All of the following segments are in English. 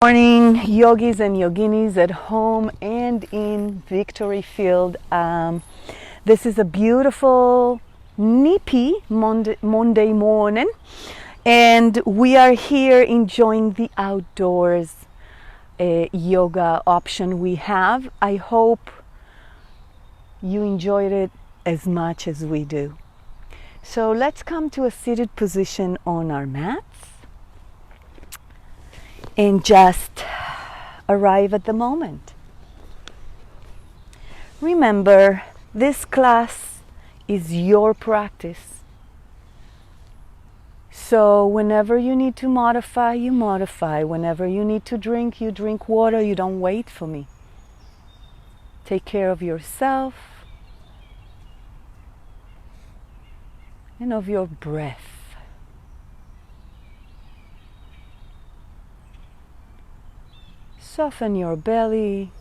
Morning, yogis and yoginis at home and in Victory Field. This is a beautiful, nippy Monday morning, and we are here enjoying the outdoors yoga option we have. I hope you enjoyed it as much as we do. So let's come to a seated position on our mats and just arrive at the moment. Remember, this class is your practice. So whenever you need to modify, you modify. Whenever you need to drink, you drink water. You don't wait for me. Take care of yourself and of your breath. Soften your belly.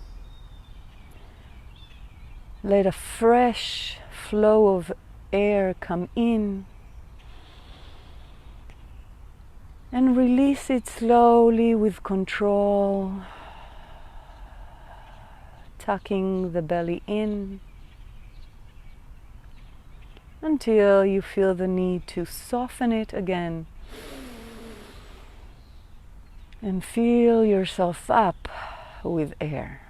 Let a fresh flow of air come in. And release it slowly with control. Tucking the belly in until you feel the need to soften it again. And fill yourself up with air.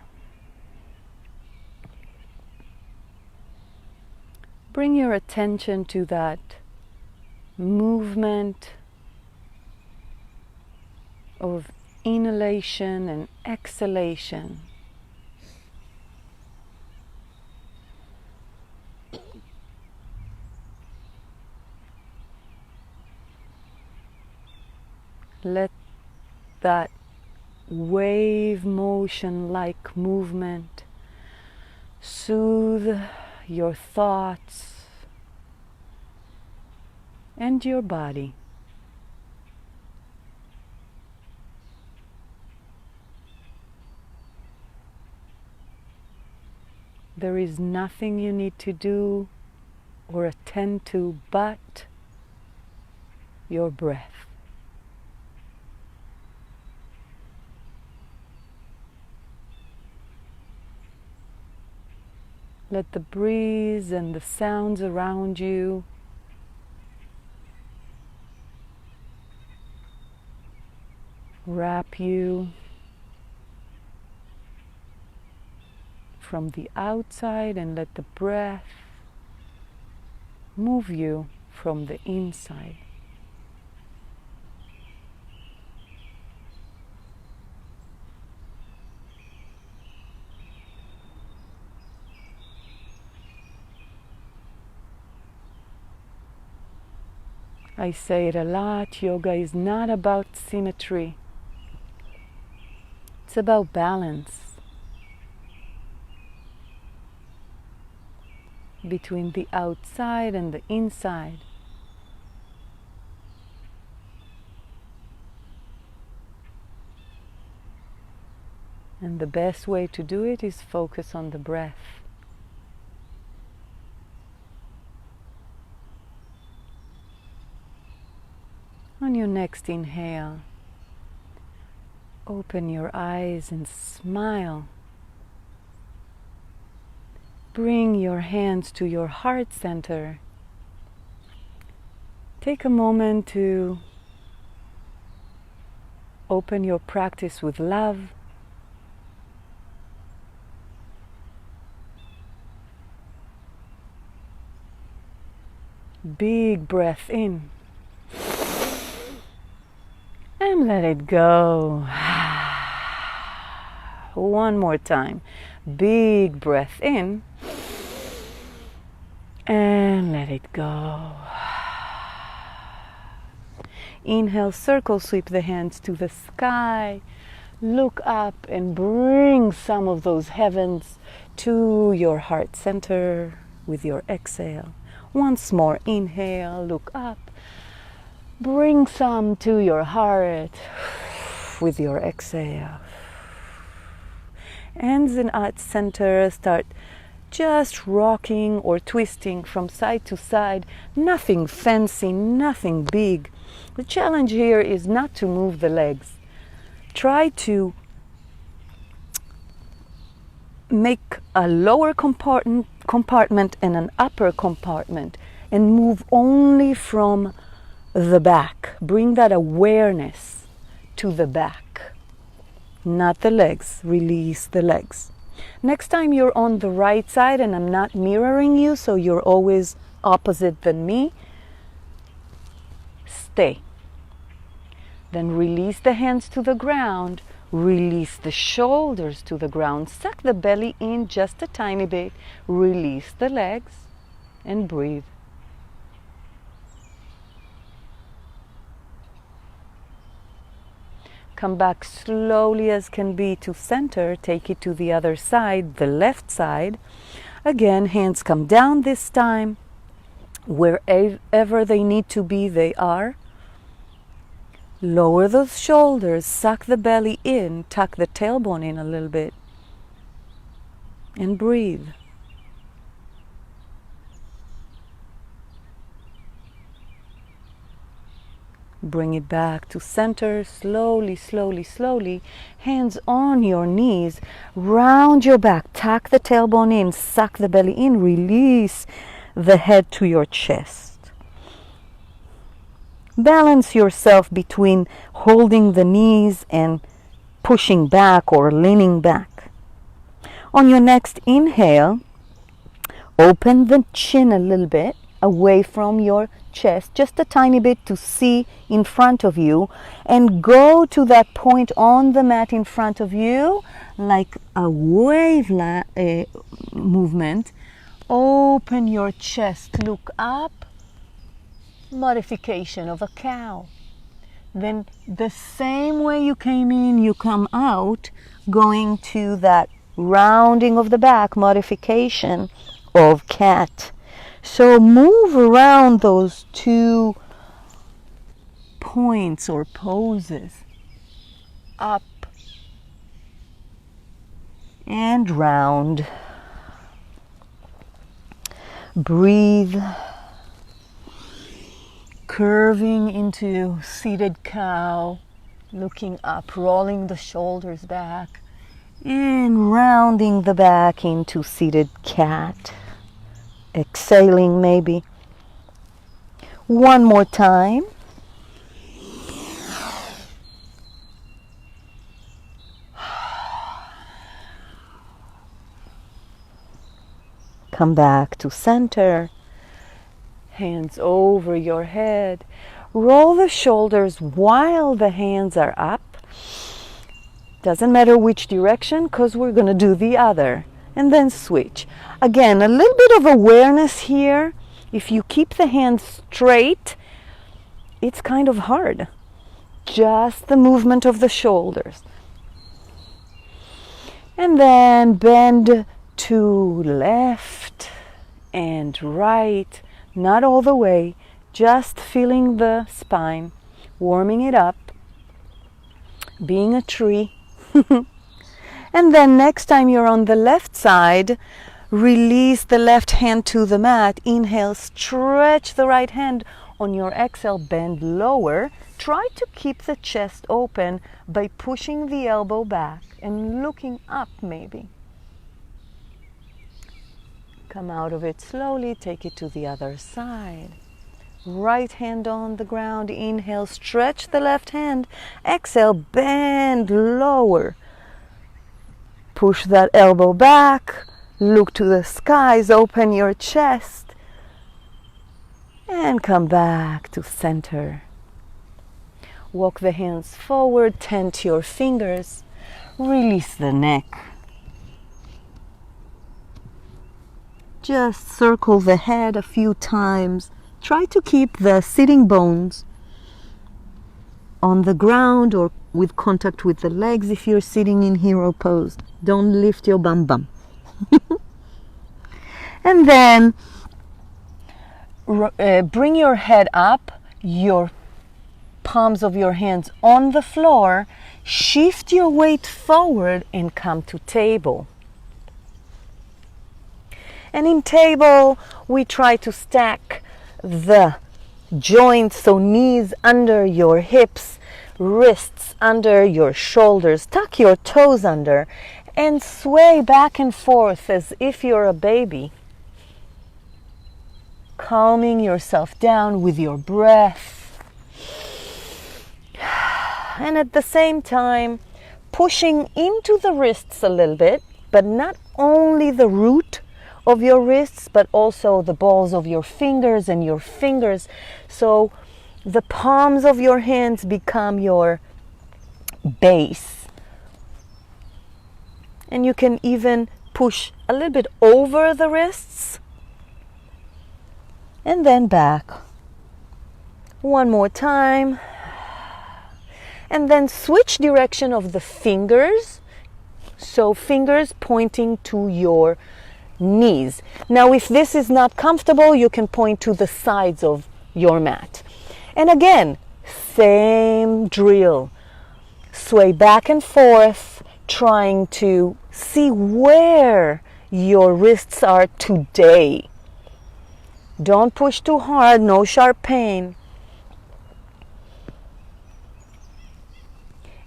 Bring your attention to that movement of inhalation and exhalation. Let that wave motion-like movement soothe your thoughts and your body. There is nothing you need to do or attend to but your breath. Let the breeze and the sounds around you wrap you from the outside, and let the breath move you from the inside. I say it a lot, yoga is not about symmetry. It's about balance between the outside and the inside. And the best way to do it is focus on the breath. On your next inhale, open your eyes and smile. Bring your hands to your heart center. Take a moment to open your practice with love. Big breath in. And let it go. One more time. Big breath in. And let it go. Inhale, circle sweep the hands to the sky. Look up and bring some of those heavens to your heart center with your exhale. Once more, inhale, look up. Bring some to your heart with your exhale. Hands in at center, start just rocking or twisting from side to side. Nothing fancy, nothing big. The challenge here is not to move the legs. try to make a lower compartment and an upper compartment and move only from the back. Bring that awareness to the back, not the legs. Release the legs. Next time you're on the right side and I'm not mirroring you, so you're always opposite than me, stay. Then release the hands to the ground. Release the shoulders to the ground. Suck the belly in just a tiny bit. Release the legs and breathe. Come back slowly as can be to center. Take it to the other side, the left side. Again, hands come down this time. Wherever they need to be, they are. Lower those shoulders, suck the belly in, tuck the tailbone in a little bit, and breathe. Bring it back to center, slowly, slowly, slowly. Hands on your knees, round your back, tuck the tailbone in, suck the belly in, release the head to your chest. Balance yourself between holding the knees and pushing back or leaning back. On your next inhale, open the chin a little bit away from your chest, just a tiny bit to see in front of you, and go to that point on the mat in front of you like a wave movement. Open your chest, look up. Modification of a cow. Then the same way you came in, you come out, going to that rounding of the back, modification of cat. So move around those 2 points or poses. Up and round. Breathe. Curving into seated cow, looking up, rolling the shoulders back, and rounding the back into seated cat. Exhaling maybe. One more time. Come back to center. Hands over your head. Roll the shoulders while the hands are up. Doesn't matter which direction, because we're going to do the other. And then switch. Again, a little bit of awareness here. If you keep the hands straight, it's kind of hard. Just the movement of the shoulders. And then bend to left and right. Not all the way, just feeling the spine, warming it up, being a tree. And then next time you're on the left side, release the left hand to the mat. Inhale, stretch the right hand. On your exhale, bend lower. Try to keep the chest open by pushing the elbow back and looking up maybe. Come out of it slowly, take it to the other side. Right hand on the ground, inhale, stretch the left hand. Exhale, bend lower. Push that elbow back, look to the skies, open your chest, and come back to center. Walk the hands forward, tent your fingers, release the neck. Just circle the head a few times. Try to keep the sitting bones on the ground or with contact with the legs if you're sitting in hero pose. Don't lift your bum bum. And then bring your head up, your palms of your hands on the floor, shift your weight forward and come to table. And in table, we try to stack the joints, so knees under your hips, wrists under your shoulders, tuck your toes under, and sway back and forth as if you're a baby. Calming yourself down with your breath. And at the same time, pushing into the wrists a little bit, but not only the root of your wrists, but also the balls of your fingers and your fingers. So the palms of your hands become your base. And you can even push a little bit over the wrists and then back. One more time. And then switch direction of the fingers. So fingers pointing to your knees. Now, if this is not comfortable, you can point to the sides of your mat. And again, same drill. Sway back and forth, trying to see where your wrists are today. Don't push too hard, no sharp pain.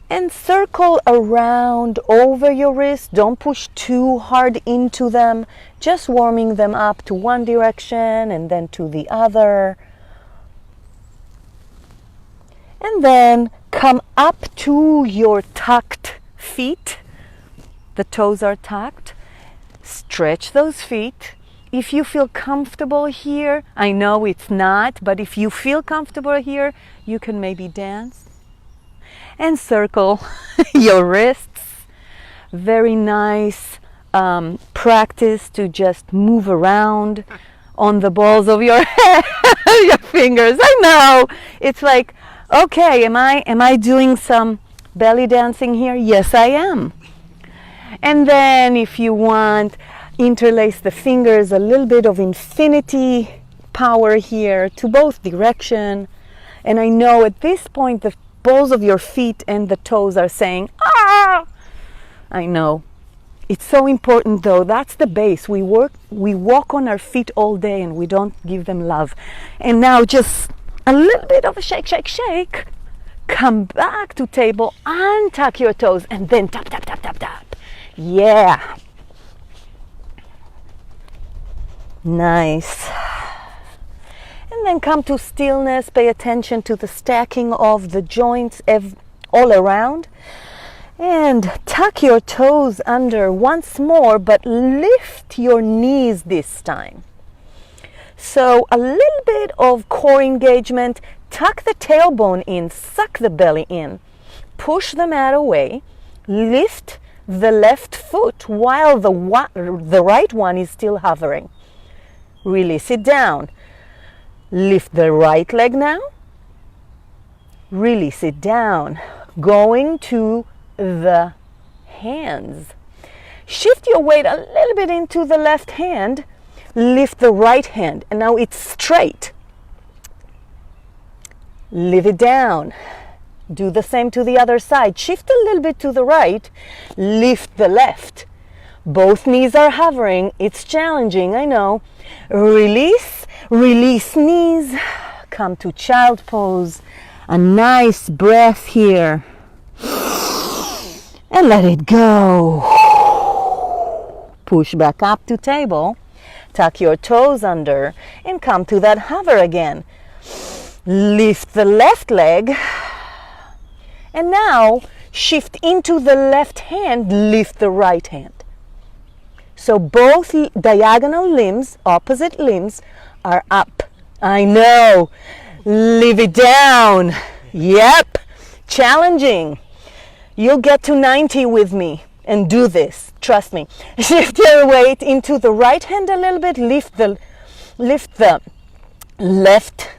And circle around over your wrists. Don't push too hard into them. Just warming them up to one direction and then to the other. And then come up to your tucked feet. The toes are tucked. Stretch those feet. If you feel comfortable here, I know it's not, but if you feel comfortable here, you can maybe dance. And circle your wrists. Very nice practice to just move around on the balls of your your fingers. I know. It's like, okay, am I doing some belly dancing here? Yes, I am. And then if you want, interlace the fingers, a little bit of infinity power here to both direction. And I know at this point the balls of your feet and the toes are saying, ah! I know. It's so important though. That's the base. We walk on our feet all day and we don't give them love. And now just a little bit of a shake, shake, shake. Come back to table, untuck your toes, and then tap, tap, tap, tap, tap. Yeah. Nice. And then come to stillness. Pay attention to the stacking of the joints all around. And tuck your toes under once more, but lift your knees this time. So a little bit of core engagement. Tuck the tailbone in, suck the belly in. Push the mat away. Lift the left foot while the right one is still hovering. Release it down. Lift the right leg now. Release it down. Going to the hands. Shift your weight a little bit into the left hand. Lift the right hand. And now it's straight. Lift it down. Do the same to the other side. Shift a little bit to the right. Lift the left. Both knees are hovering. It's challenging, I know. Release. Release knees. Come to child pose. A nice breath here. And let it go. Push back up to table. Tuck your toes under and come to that hover again. Lift the left leg. And now shift into the left hand, lift the right hand. So both diagonal limbs, opposite limbs, are up. I know. Leave it down. Yep. Challenging. You'll get to 90 with me and do this. Trust me. Shift your weight into the right hand a little bit. Lift the left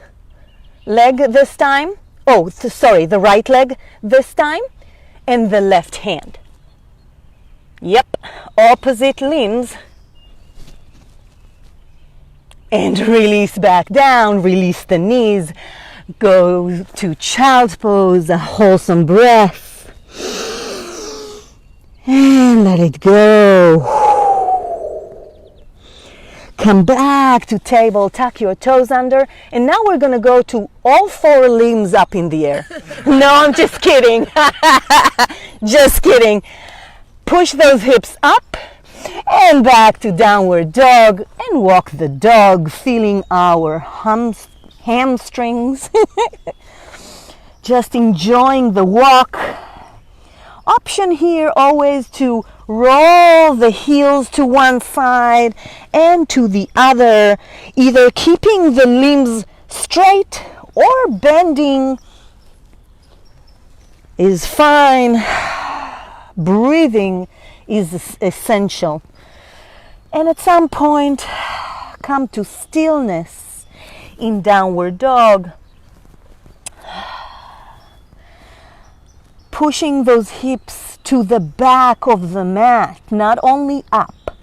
leg this time. Oh, sorry, the right leg this time. And the left hand. Yep. Opposite limbs. And release back down. Release the knees. Go to child's pose. A wholesome breath. And let it go. Come back to table, tuck your toes under, and now we're gonna go to all 4 limbs up in the air. No, I'm just kidding. Just kidding. Push those hips up and back to downward dog, and walk the dog, feeling our hamstrings. Just enjoying the walk. Option here always to roll the heels to one side and to the other, either keeping the limbs straight or bending is fine. Breathing is essential. And at some point, come to stillness in downward dog. Pushing those hips to the back of the mat, not only up.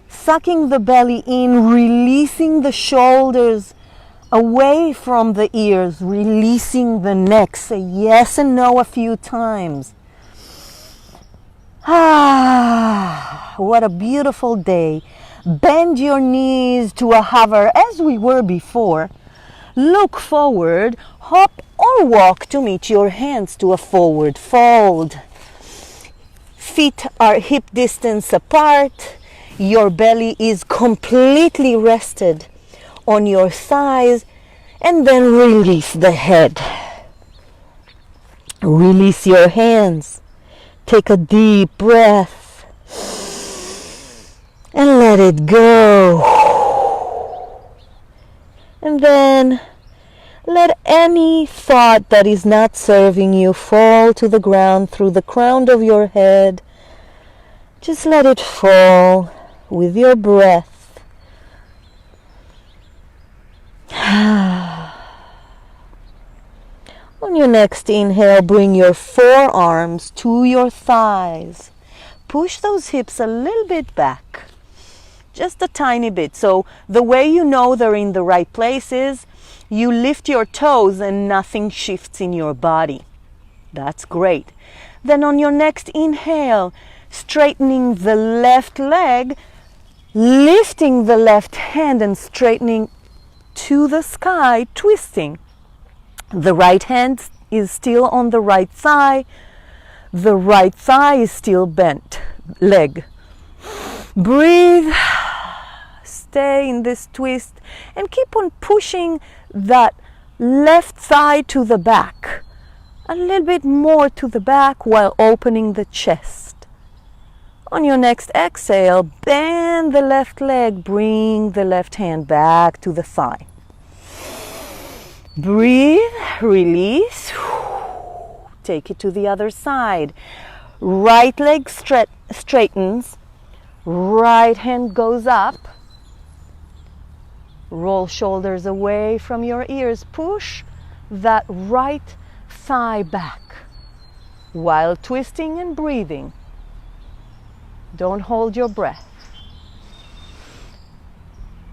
Sucking the belly in, releasing the shoulders away from the ears, releasing the neck. Say yes and no a few times. What a beautiful day. Bend your knees to a hover as we were before. Look forward, hop or walk to meet your hands to a forward fold. Feet are hip distance apart. Your belly is completely rested on your thighs, and then release the head. Release your hands. Take a deep breath and let it go. And then let any thought that is not serving you fall to the ground through the crown of your head. Just let it fall with your breath. On your next inhale, bring your forearms to your thighs. Push those hips a little bit back, just a tiny bit. So the way you know they're in the right place is you lift your toes and nothing shifts in your body. That's great. Then on your next inhale, straightening the left leg, lifting the left hand and straightening to the sky, twisting. The right hand is still on the right thigh. The right thigh is still bent. Leg. Breathe. Stay in this twist and keep on pushing that left thigh to the back. A little bit more to the back while opening the chest. On your next exhale, bend the left leg. Bring the left hand back to the thigh. Breathe, release, take it to the other side. Right leg straightens, right hand goes up. Roll shoulders away from your ears. Push that right thigh back while twisting and breathing. Don't hold your breath.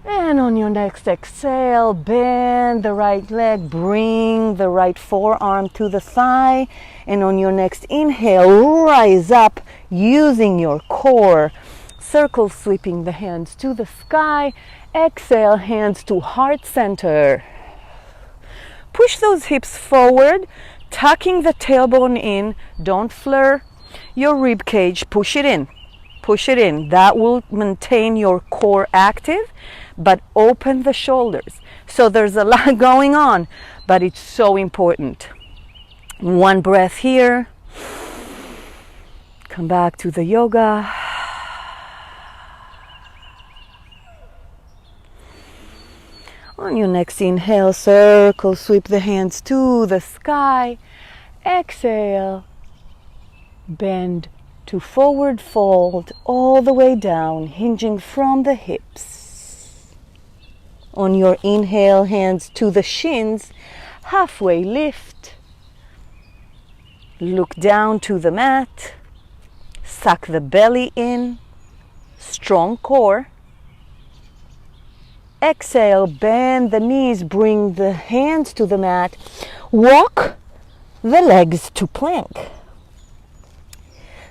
And on your next exhale, bend the right leg, bring the right forearm to the thigh. And on your next inhale, rise up using your core. Circle sweeping the hands to the sky. Exhale, hands to heart center. Push those hips forward, tucking the tailbone in. Don't flare your rib cage. Push it in. Push it in. That will maintain your core active, but open the shoulders. So there's a lot going on, but it's so important. One breath here. Come back to the yoga. On your next inhale, circle, sweep the hands to the sky. Exhale, bend to forward fold all the way down, hinging from the hips. On your inhale, hands to the shins, halfway lift. Look down to the mat. Suck the belly in, strong core. Exhale, bend the knees, bring the hands to the mat. Walk the legs to plank.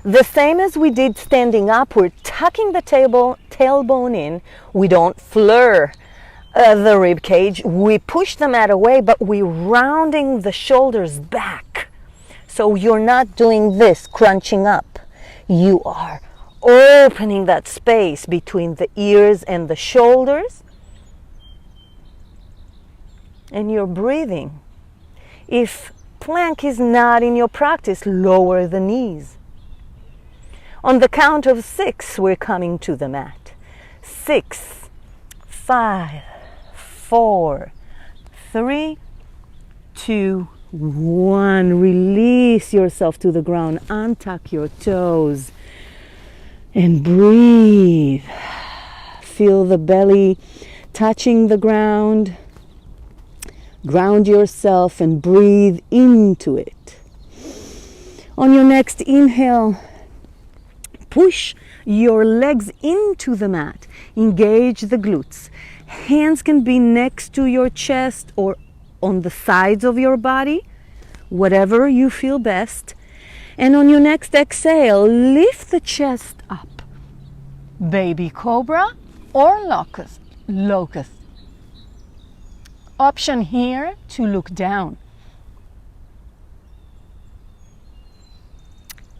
The same as we did standing up, we're tucking the tailbone in. We don't flare the rib cage. We push the mat away, but we're rounding the shoulders back. So you're not doing this, crunching up. You are opening that space between the ears and the shoulders. And you're breathing. If plank is not in your practice, lower the knees. On the count of 6, we're coming to the mat. 6, 5, 4, 3, 2, 1. Release yourself to the ground. Untuck your toes and breathe. Feel the belly touching the ground. Ground yourself and breathe into it. On your next inhale, push your legs into the mat. Engage the glutes. Hands can be next to your chest or on the sides of your body, whatever you feel best. And on your next exhale, lift the chest up. Baby cobra or locust. Option here to look down.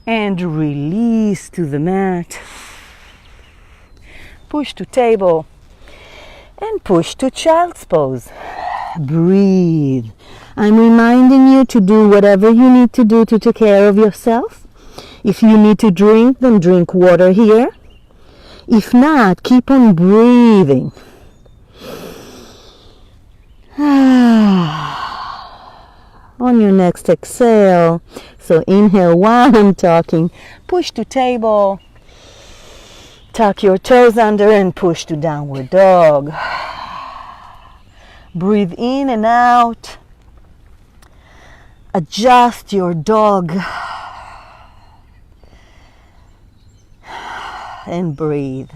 And release to the mat. Push to table. And push to child's pose. Breathe. I'm reminding you to do whatever you need to do to take care of yourself. If you need to drink, then drink water here. If not, keep on breathing. On your next exhale, so inhale while I'm talking, push to table, tuck your toes under and push to downward dog. Breathe in and out. Adjust your dog. And breathe.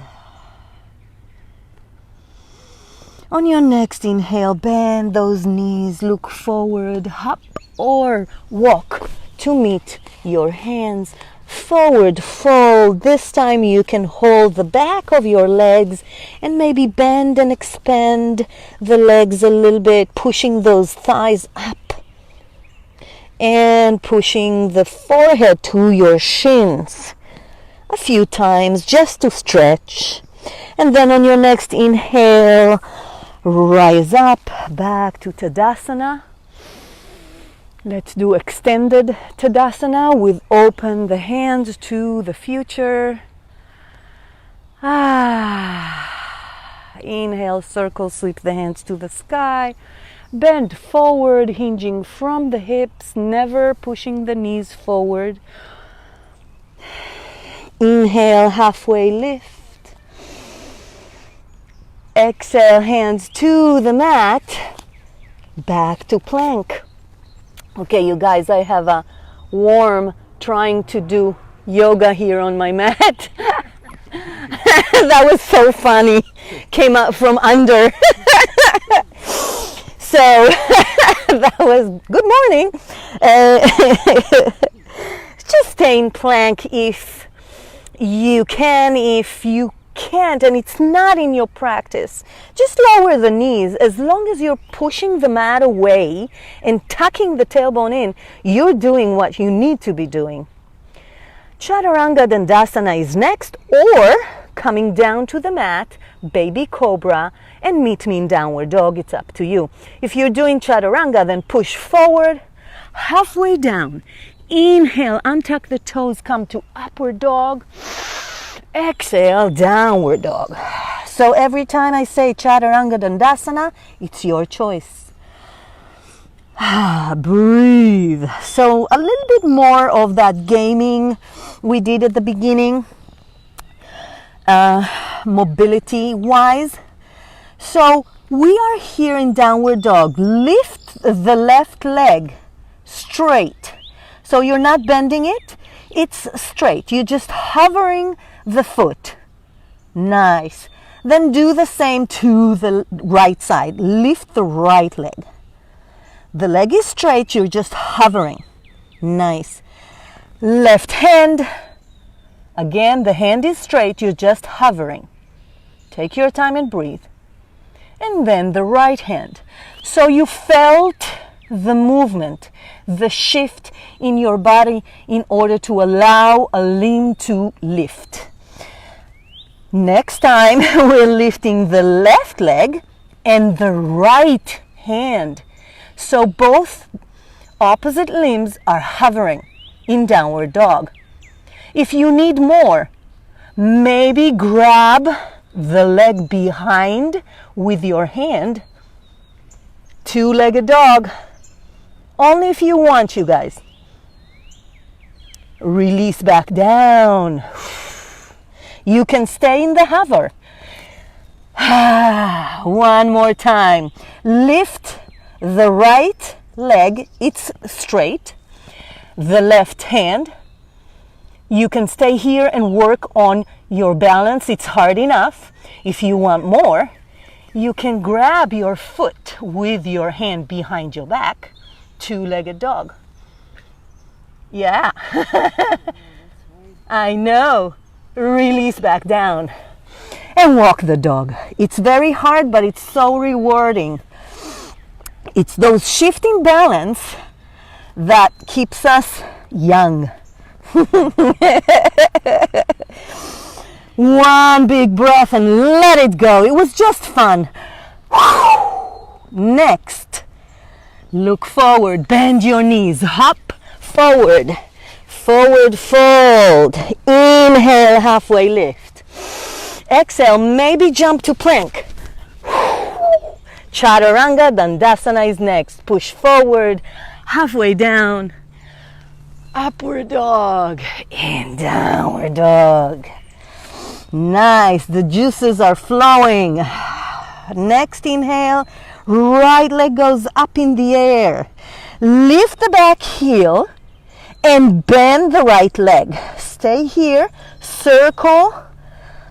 On your next inhale, bend those knees, look forward, hop or walk to meet your hands. Forward fold. This time you can hold the back of your legs and maybe bend and expand the legs a little bit, pushing those thighs up and pushing the forehead to your shins a few times just to stretch. And then on your next inhale, rise up back to Tadasana. Let's do extended Tadasana with open the hands to the future. Inhale, circle, sweep the hands to the sky. Bend forward, hinging from the hips, never pushing the knees forward. Inhale, halfway lift. Exhale, hands to the mat, back to plank. Okay, you guys, I have a worm trying to do yoga here on my mat. That was so funny. Came out from under. So that was good morning. Just stay in plank if you can. If you can't and it's not in your practice, just lower the knees. As long as you're pushing the mat away and tucking the tailbone in, you're doing what you need to be doing. Chaturanga Dandasana is next, or coming down to the mat, baby cobra, and meet me in downward dog. It's up to you. If you're doing chaturanga, then push forward, halfway down. Inhale, untuck the toes, come to upward dog. Exhale, downward dog. So every time I say Chaturanga Dandasana, it's your choice. Breathe. So a little bit more of that gaming we did at the beginning, mobility wise. So we are here in downward dog. Lift the left leg straight. So you're not bending it, it's straight. You're just hovering the foot. Nice. Then do the same to the right side. Lift the right leg. The leg is straight, you're just hovering. Nice. Left hand. Again, the hand is straight, you're just hovering. Take your time and breathe. And then the right hand. So you felt the movement, the shift in your body in order to allow a limb to lift. Next time, we're lifting the left leg and the right hand. So both opposite limbs are hovering in downward dog. If you need more, maybe grab the leg behind with your hand. Two-legged dog. Only if you want, you guys. Release back down. You can stay in the hover. One more time. Lift the right leg, it's straight. The left hand. You can stay here and work on your balance. It's hard enough. If you want more, you can grab your foot with your hand behind your back. Two-legged dog. Yeah. I know. Release back down and walk the dog. It's very hard, but it's so rewarding. It's those shifting balance that keeps us young. One big breath and let it go. It was just fun. Next, look forward, bend your knees, hop forward. Forward fold. Inhale, halfway lift. Exhale, maybe jump to plank. Chaturanga, Dandasana is next. Push forward, halfway down. Upward dog and downward dog. Nice, the juices are flowing. Next inhale, right leg goes up in the air. Lift the back heel and bend the right leg. Stay here, circle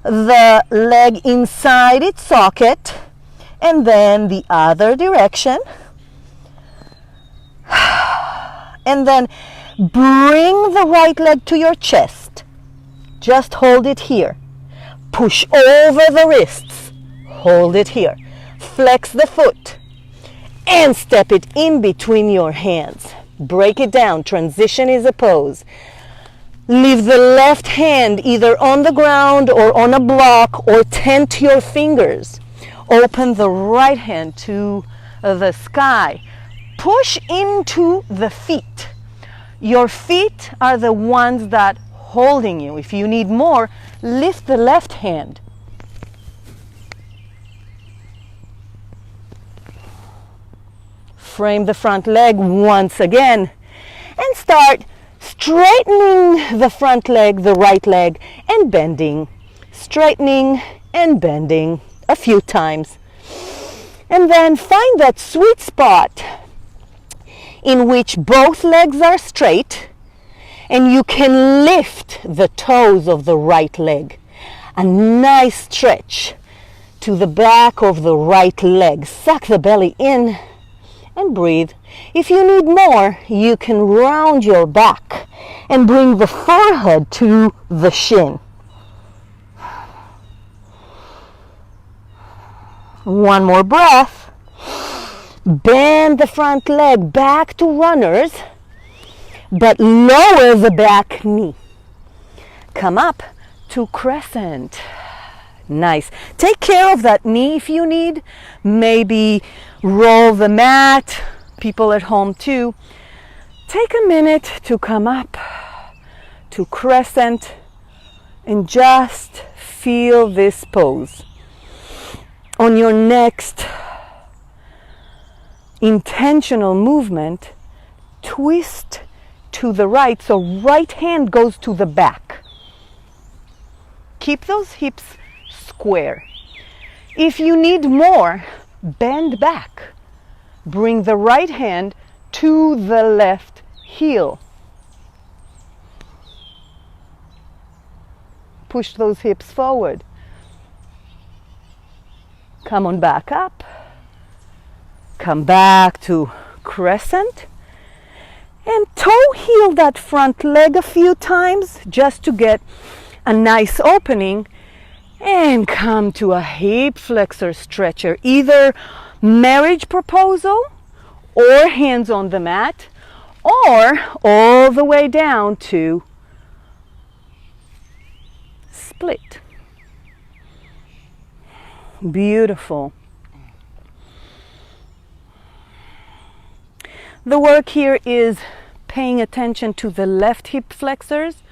the leg inside its socket, and then the other direction. And then bring the right leg to your chest. Just hold it here. Push over the wrists. Hold it here. Flex the foot and step it in between your hands. Break it down. Transition is a pose. Leave the left hand either on the ground or on a block, or tent your fingers. Open the right hand to the sky. Push into the feet. Your feet are the ones that holding you. If you need more, lift the left hand. Frame the front leg once again and start straightening the front leg, the right leg, and bending. Straightening and bending a few times. And then find that sweet spot in which both legs are straight and you can lift the toes of the right leg. A nice stretch to the back of the right leg. Suck the belly in and breathe. If you need more, you can round your back and bring the forehead to the shin. One more breath. Bend the front leg back to runners, but lower the back knee. Come up to crescent. Nice. Take care of that knee if you need. Maybe roll the mat. People at home too. Take a minute to come up to crescent and just feel this pose. On your next intentional movement, twist to the right, so right hand goes to the back. Keep those hips square. If you need more, bend back. Bring the right hand to the left heel. Push those hips forward. Come on back up. Come back to crescent. And toe heel that front leg a few times just to get a nice opening. And come to a hip flexor stretcher, either marriage proposal or hands on the mat, or all the way down to split. Beautiful. The work here is paying attention to the left hip flexors,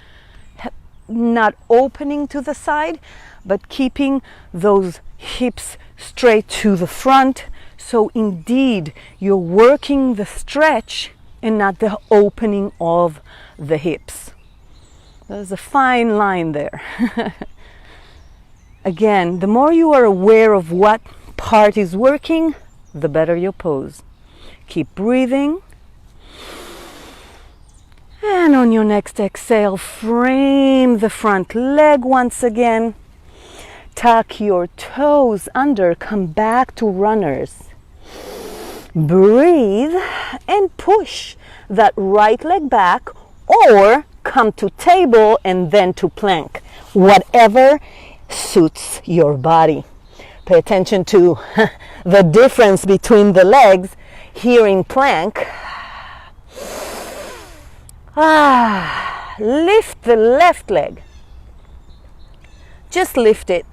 not opening to the side, but keeping those hips straight to the front. So indeed, you're working the stretch and not the opening of the hips. There's a fine line there. Again, the more you are aware of what part is working, the better your pose. Keep breathing. And on your next exhale, frame the front leg once again. Tuck your toes under, come back to runners. Breathe and push that right leg back, or come to table and then to plank. Whatever suits your body. Pay attention to the difference between the legs here in plank. Lift the left leg. Just lift it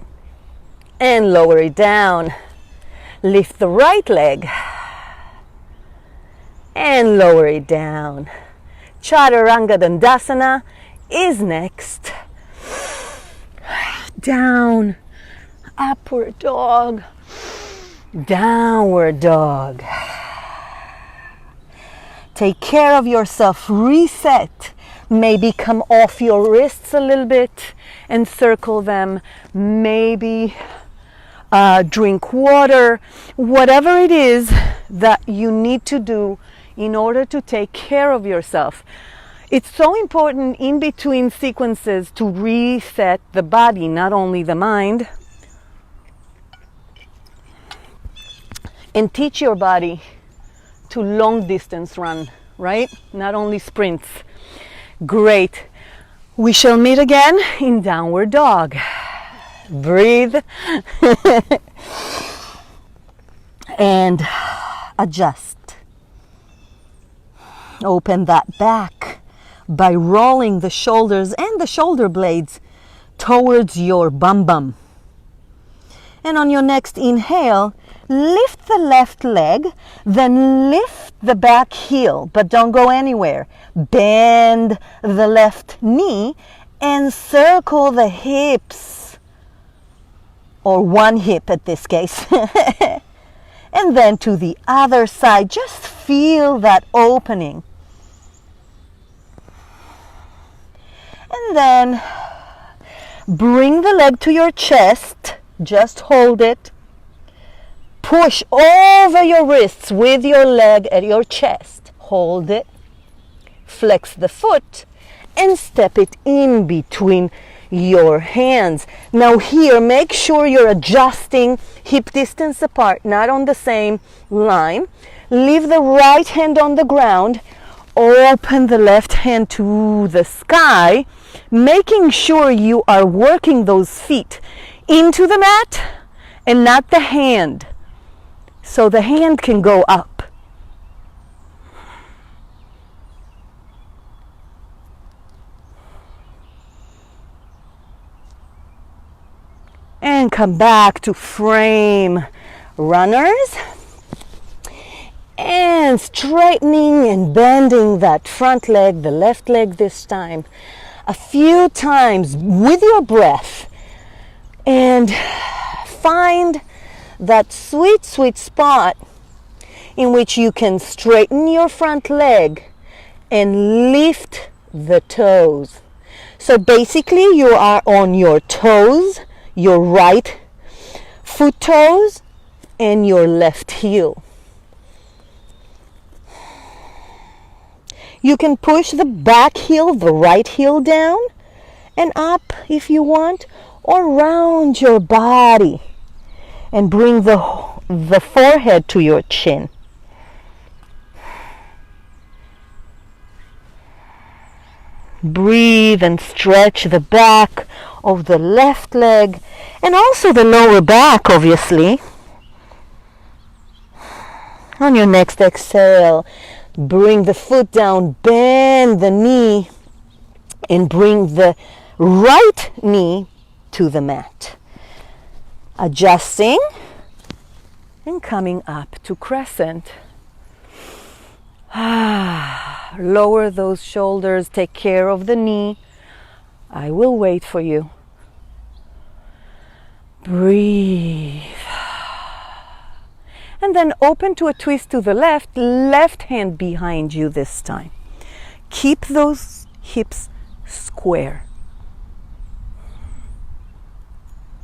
and lower it down. Lift the right leg and lower it down. Chaturanga Dandasana is next. Down, upward dog, downward dog. Take care of yourself, reset. Maybe come off your wrists a little bit and circle them. Maybe drink water. Whatever it is that you need to do in order to take care of yourself. It's so important in between sequences to reset the body, not only the mind. And teach your body to long distance run, right? Not only sprints. Great. We shall meet again in downward dog. Breathe. And adjust. Open that back by rolling the shoulders and the shoulder blades towards your bum bum. And on your next inhale, lift the left leg, then lift the back heel, but don't go anywhere. Bend the left knee and circle the hips, or one hip at this case. And then to the other side, just feel that opening. And then bring the leg to your chest, just hold it. Push over your wrists with your leg at your chest. Hold it. Flex the foot and step it in between your hands. Now here, make sure you're adjusting hip distance apart, not on the same line. Leave the right hand on the ground. Open the left hand to the sky, making sure you are working those feet into the mat and not the hand. So the hand can go up. And come back to frame runners. And straightening and bending that front leg, the left leg this time, a few times with your breath. And find that sweet, sweet spot in which you can straighten your front leg and lift the toes. So basically you are on your toes, your right foot toes and your left heel. You can push the back heel, the right heel down and up if you want, or round your body and bring the forehead to your chin. Breathe and stretch the back of the left leg and also the lower back, obviously. On your next exhale, bring the foot down, bend the knee, and bring the right knee to the mat. Adjusting and coming up to crescent. Lower those shoulders, take care of the knee. I will wait for you. Breathe. And then open to a twist to the left, left hand behind you this time. Keep those hips square.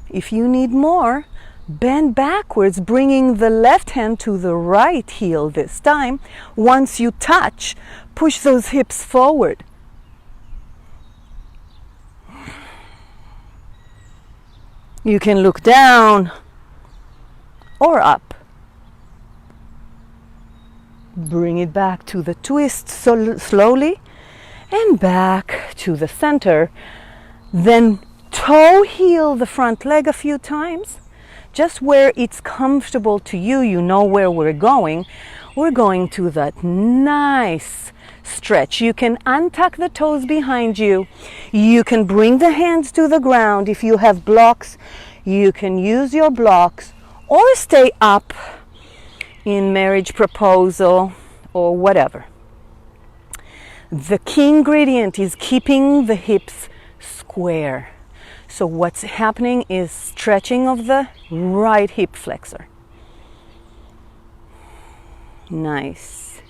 If you need more, bend backwards, bringing the left hand to the right heel this time. Once you touch, push those hips forward. You can look down or up. Bring it back to the twist slowly and back to the center. Then toe heel the front leg a few times, just where it's comfortable to you. You know where we're going. We're going to that nice stretch. You can untuck the toes behind you. You can bring the hands to the ground. If you have blocks, you can use your blocks or stay up in marriage proposal or whatever. The key ingredient is keeping the hips square. So what's happening is stretching of the right hip flexor. Nice.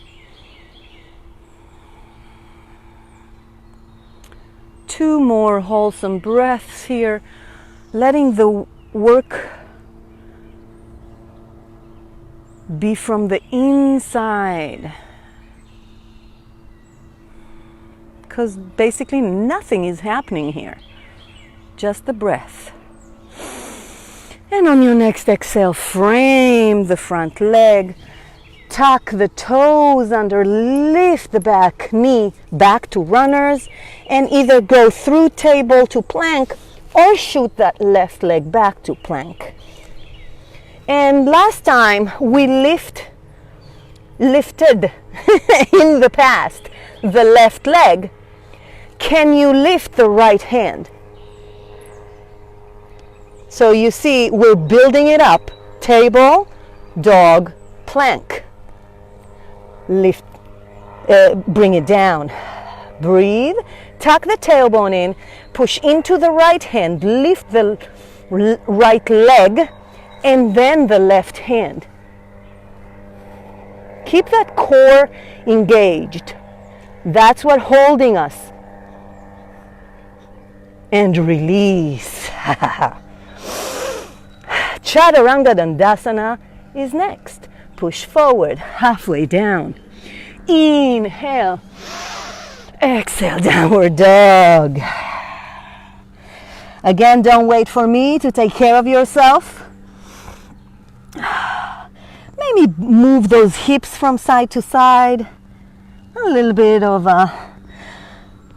Two more wholesome breaths here, letting the work be from the inside. Because basically nothing is happening here. Just the breath. And on your next exhale, frame the front leg, tuck the toes under, lift the back knee back to runners, and either go through table to plank or shoot that left leg back to plank. And last time we lifted in the past the left leg. Can you lift the right hand? So you see, we're building it up. Table, dog, plank. Lift, bring it down. Breathe, tuck the tailbone in, push into the right hand, lift the right leg, and then the left hand. Keep that core engaged. That's what's holding us. And release. Chaturanga Dandasana is next. Push forward, halfway down. Inhale. Exhale, downward dog. Again, don't wait for me to take care of yourself. Maybe move those hips from side to side. A little bit of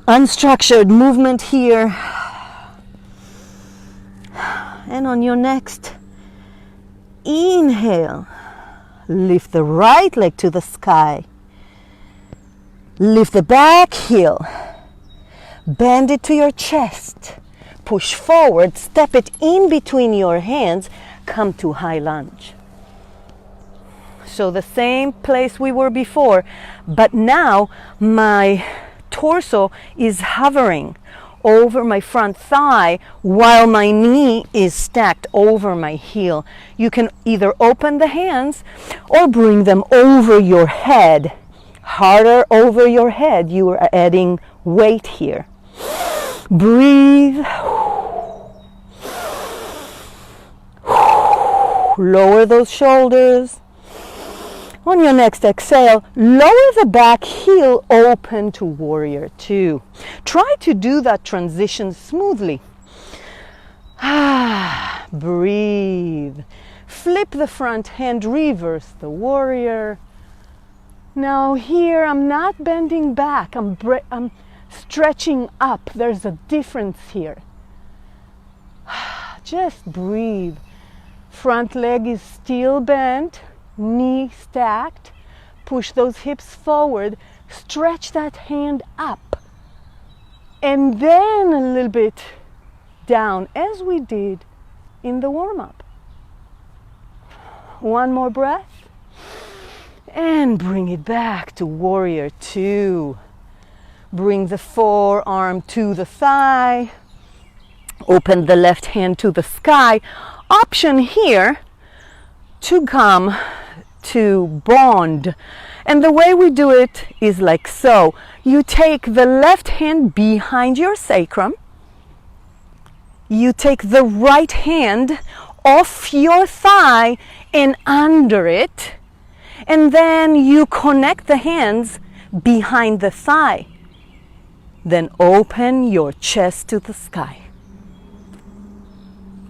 unstructured movement here. And on your next inhale, lift the right leg to the sky. Lift the back heel. Bend it to your chest. Push forward, step it in between your hands. Come to high lunge. So the same place we were before, but now my torso is hovering over my front thigh while my knee is stacked over my heel. You can either open the hands or bring them over your head. Harder over your head. You are adding weight here. Breathe. Lower those shoulders. On your next exhale, lower the back heel, open to warrior two. Try to do that transition smoothly. Breathe. Flip the front hand, reverse the warrior. Now here, I'm not bending back, I'm stretching up. There's a difference here. Just breathe. Front leg is still bent, knee stacked. Push those hips forward. Stretch that hand up. And then a little bit down, as we did in the warm-up. One more breath. And bring it back to warrior two. Bring the forearm to the thigh. Open the left hand to the sky. Option here to come to bond. And the way we do it is like so. You take the left hand behind your sacrum. You take the right hand off your thigh and under it. And then you connect the hands behind the thigh. Then open your chest to the sky.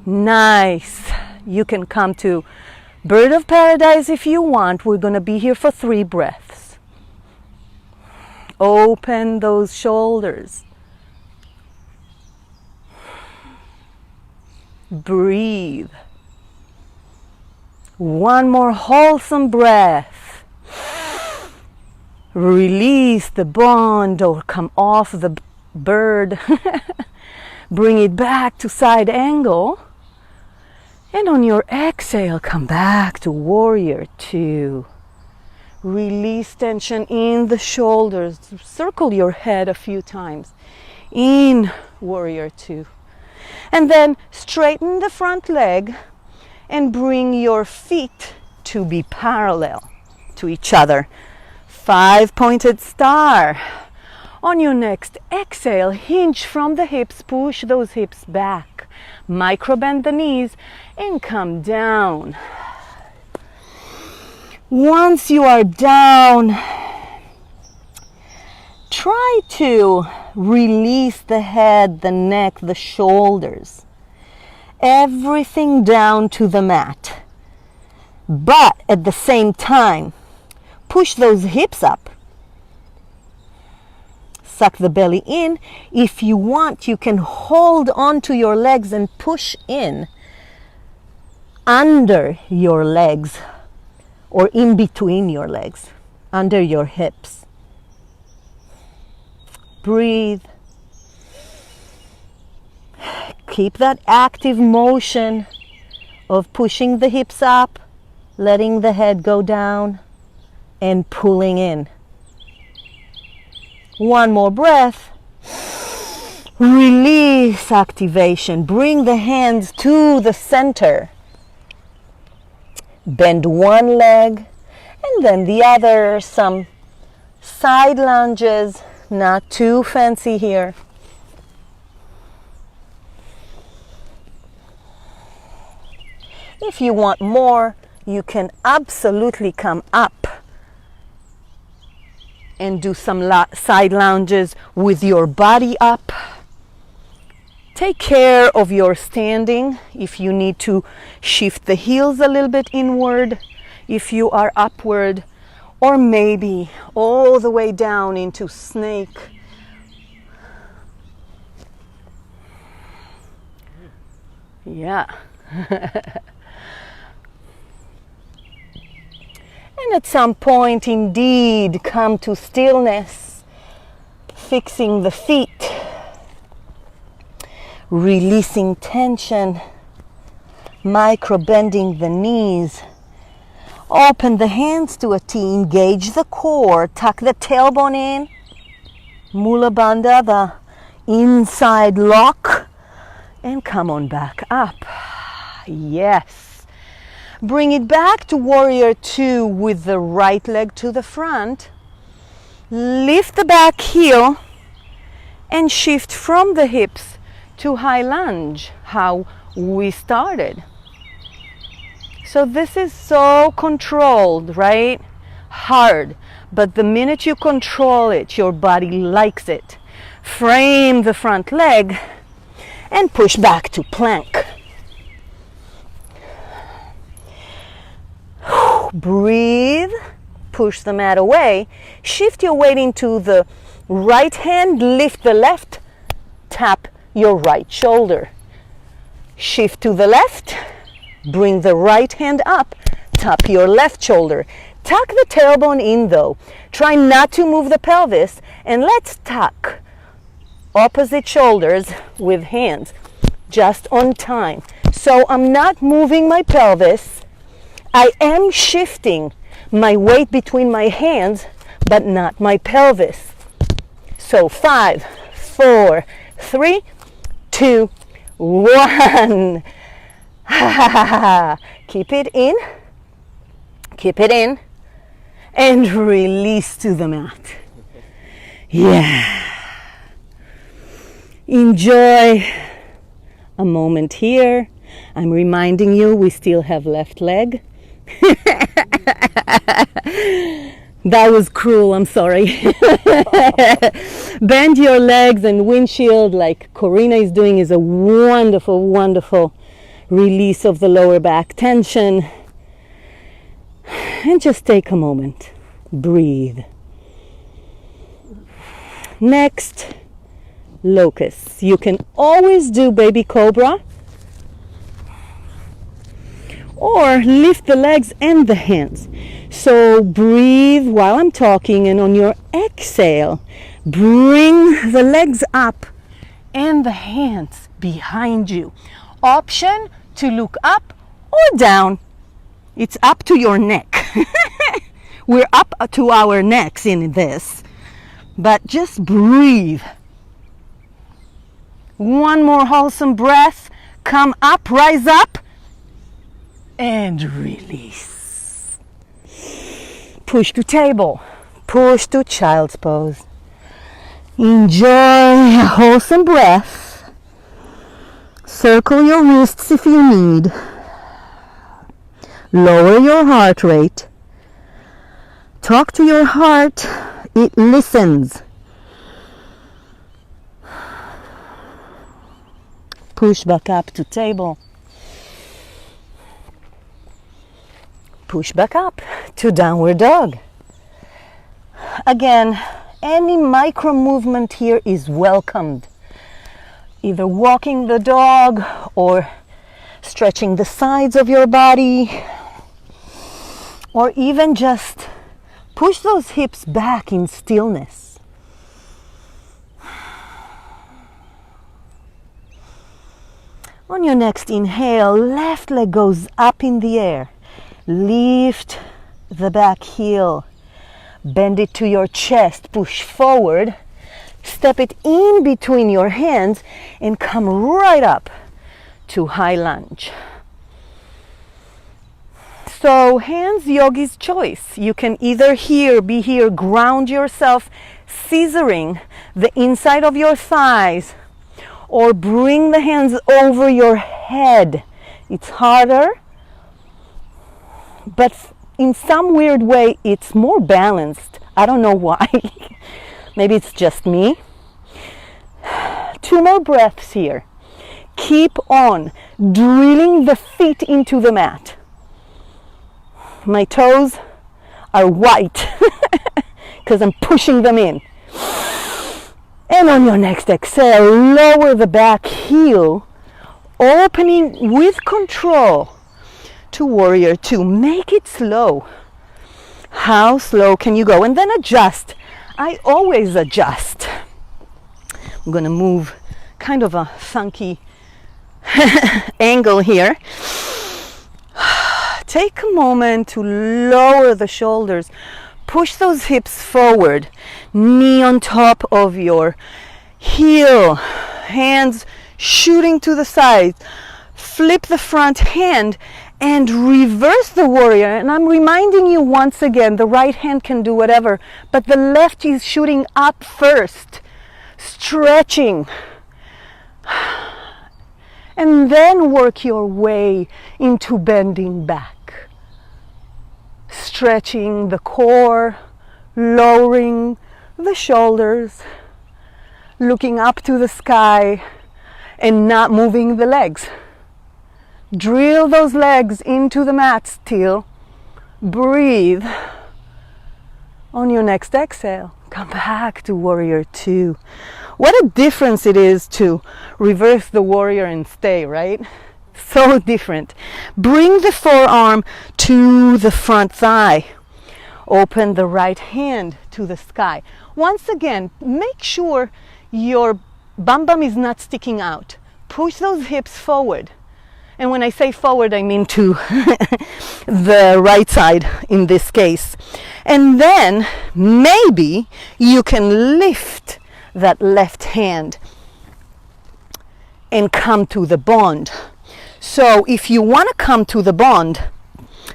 Nice. You can come to bird of paradise if you want. We're going to be here for 3 breaths. Open those shoulders. Breathe. One more wholesome breath. Release the bond or come off the bird. Bring it back to side angle. And on your exhale, come back to warrior two. Release tension in the shoulders. Circle your head a few times in warrior two. And then straighten the front leg and bring your feet to be parallel to each other. 5-pointed star. On your next exhale, hinge from the hips, push those hips back. Micro bend the knees and come down. Once you are down, try to release the head, the neck, the shoulders. Everything down to the mat. But at the same time, push those hips up. Suck the belly in. If you want, you can hold onto your legs and push in under your legs or in between your legs, under your hips. Breathe. Keep that active motion of pushing the hips up, letting the head go down, and pulling in. One more breath. Release activation. Bring the hands to the center. Bend one leg and then the other. Some side lunges, not too fancy here. If you want more, you can absolutely come up and do some side lunges with your body up. Take care of your standing. If you need to shift the heels a little bit inward, if you are upward, or maybe all the way down into snake. Yeah. And at some point, indeed, come to stillness, fixing the feet, releasing tension, micro-bending the knees. Open the hands to a T, engage the core, tuck the tailbone in, Mula Bandha, the inside lock, and come on back up. Yes. Bring it back to warrior two with the right leg to the front. Lift the back heel and shift from the hips to high lunge, how we started. So this is so controlled, right? Hard. But the minute you control it, your body likes it. Frame the front leg and push back to plank. Breathe, push the mat away, shift your weight into the right hand, lift the left, tap your right shoulder. Shift to the left. Bring the right hand up. Tap your left shoulder. Tuck the tailbone in though. Try not to move the pelvis, and let's tuck opposite shoulders with hands just on time. So I'm not moving my pelvis. I am shifting my weight between my hands, but not my pelvis. So 5, 4, 3, 2, 1. Keep it in. Keep it in. And release to the mat. Yeah. Enjoy a moment here. I'm reminding you we still have left leg. That was cruel, I'm sorry. Bend your legs, and windshield like Corina is doing is a wonderful, wonderful release of the lower back tension. And just take a moment. Breathe. Next, locust. You can always do baby cobra, or lift the legs and the hands. So breathe while I'm talking, and on your exhale, bring the legs up and the hands behind you. Option to look up or down. It's up to your neck. We're up to our necks in this, but just breathe. One more wholesome breath. Come up, rise up, and release. Push to table, push to child's pose. Enjoy a wholesome breath. Circle your wrists if you need. Lower your heart rate. Talk to your heart, it listens. Push back up to table. Push back up to downward dog. Again, any micro movement here is welcomed. Either walking the dog or stretching the sides of your body, or even just push those hips back in stillness. On your next inhale, left leg goes up in the air. Lift the back heel. Bend it to your chest. Push forward. Step it in between your hands and come right up to high lunge. So hands, yogi's choice. You can either be here, ground yourself, scissoring the inside of your thighs, or bring the hands over your head. It's harder, but in some weird way, it's more balanced. I don't know why. Maybe it's just me. 2 more breaths here. Keep on drilling the feet into the mat. My toes are white because I'm pushing them in. And on your next exhale, lower the back heel, opening with control to warrior 2. Make it slow. How slow can you go? And then adjust. I always adjust. I'm going to move kind of a funky angle here. Take a moment to lower the shoulders. Push those hips forward. Knee on top of your heel. Hands shooting to the sides. Flip the front hand and reverse the warrior. And I'm reminding you once again, the right hand can do whatever, but the left is shooting up first. Stretching. And then work your way into bending back. Stretching the core, lowering the shoulders, looking up to the sky, and not moving the legs. Drill those legs into the mat still. Breathe. On your next exhale, come back to warrior 2. What a difference it is to reverse the warrior and stay, right? So different. Bring the forearm to the front thigh. Open the right hand to the sky. Once again, make sure your bum bum is not sticking out. Push those hips forward. And when I say forward, I mean to the right side in this case. And then maybe you can lift that left hand and come to the bond. So if you want to come to the bond,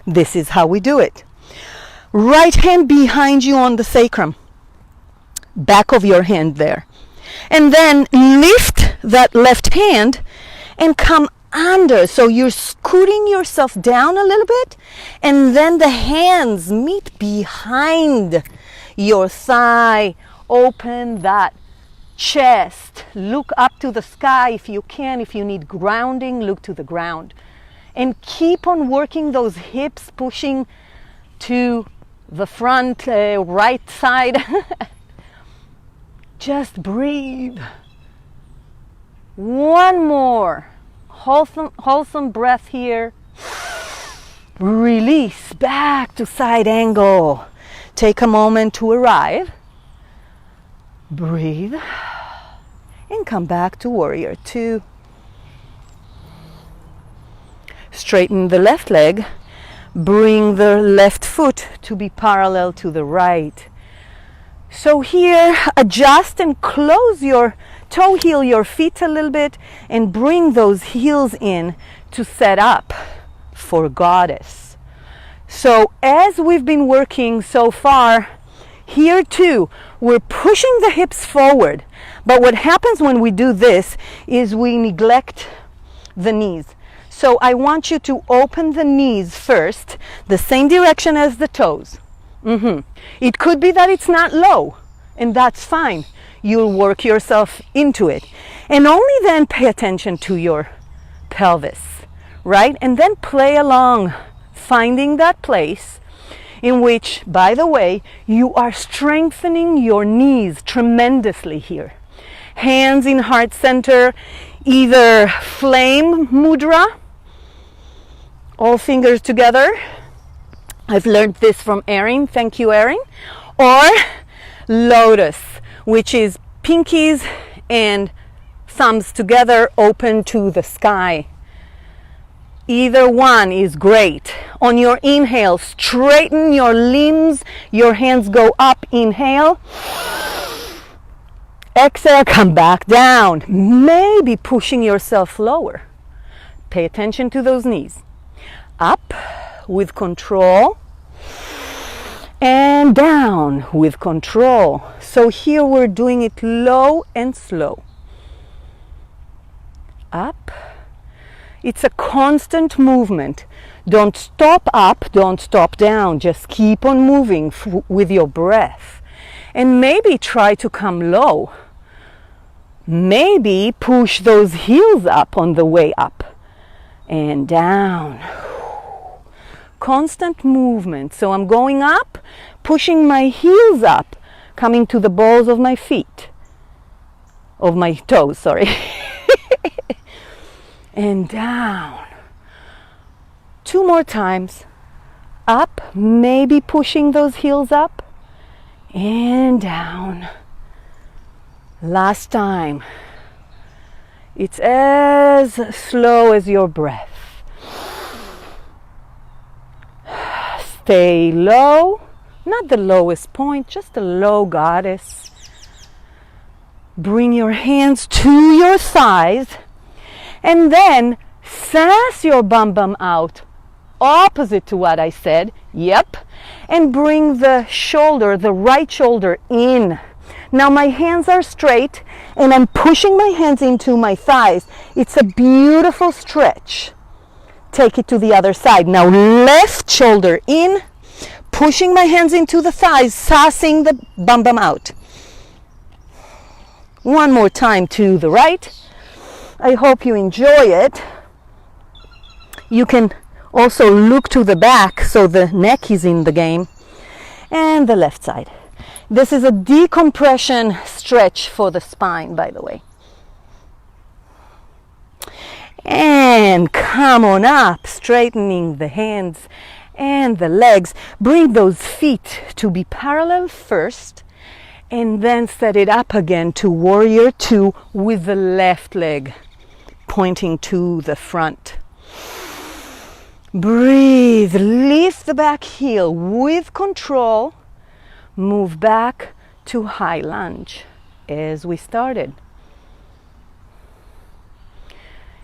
this is how we do it. Right hand behind you on the sacrum, back of your hand there. And then lift that left hand and come under. So you're scooting yourself down a little bit, and then the hands meet behind your thigh. Open that chest. Look up to the sky if you can. If you need grounding, look to the ground. And keep on working those hips, pushing to the front right side. Just breathe. One more wholesome breath here. Release back to side angle. Take a moment to arrive. Breathe and come back to warrior two. Straighten the left leg. Bring the left foot to be parallel to the right. So here, adjust and close your toe heel, your feet a little bit, and bring those heels in to set up for goddess. So as we've been working so far, here too, we're pushing the hips forward. But what happens when we do this is we neglect the knees. So I want you to open the knees first, the same direction as the toes. It could be that it's not low, and that's fine. You'll work yourself into it. And only then pay attention to your pelvis, right? And then play along, finding that place in which, by the way, you are strengthening your knees tremendously here. Hands in heart center, either flame mudra, all fingers together. I've learned this from Erin, thank you Erin. Or lotus, which is pinkies and thumbs together, open to the sky. Either one is great. On your inhale, straighten your limbs, your hands go up, inhale. Exhale, come back down. Maybe pushing yourself lower. Pay attention to those knees. Up with control and down with control. So here we're doing it low and slow. Up. It's a constant movement. Don't stop up, don't stop down. Just keep on moving with your breath. And maybe try to come low. Maybe push those heels up on the way up and down. Constant movement. So I'm going up, pushing my heels up, coming to the balls of my feet, of my toes, sorry. And down. 2 more times. Up, maybe pushing those heels up, and down. Last time. It's as slow as your breath. Stay low, not the lowest point, just a low goddess. Bring your hands to your thighs and then sass your bum bum out, opposite to what I said, yep, and bring the shoulder, the right shoulder in. Now my hands are straight and I'm pushing my hands into my thighs. It's a beautiful stretch. Take it to the other side. Now left shoulder in, pushing my hands into the thighs, sassing the bum bum out. One more time to the right. I hope you enjoy it. You can also look to the back so the neck is in the game. And the left side. This is a decompression stretch for the spine, by the way. And come come on up, straightening the hands and the legs. Bring those feet to be parallel first, and then set it up again to warrior two with the left leg pointing to the front. Breathe, lift the back heel with control, move back to high lunge as we started.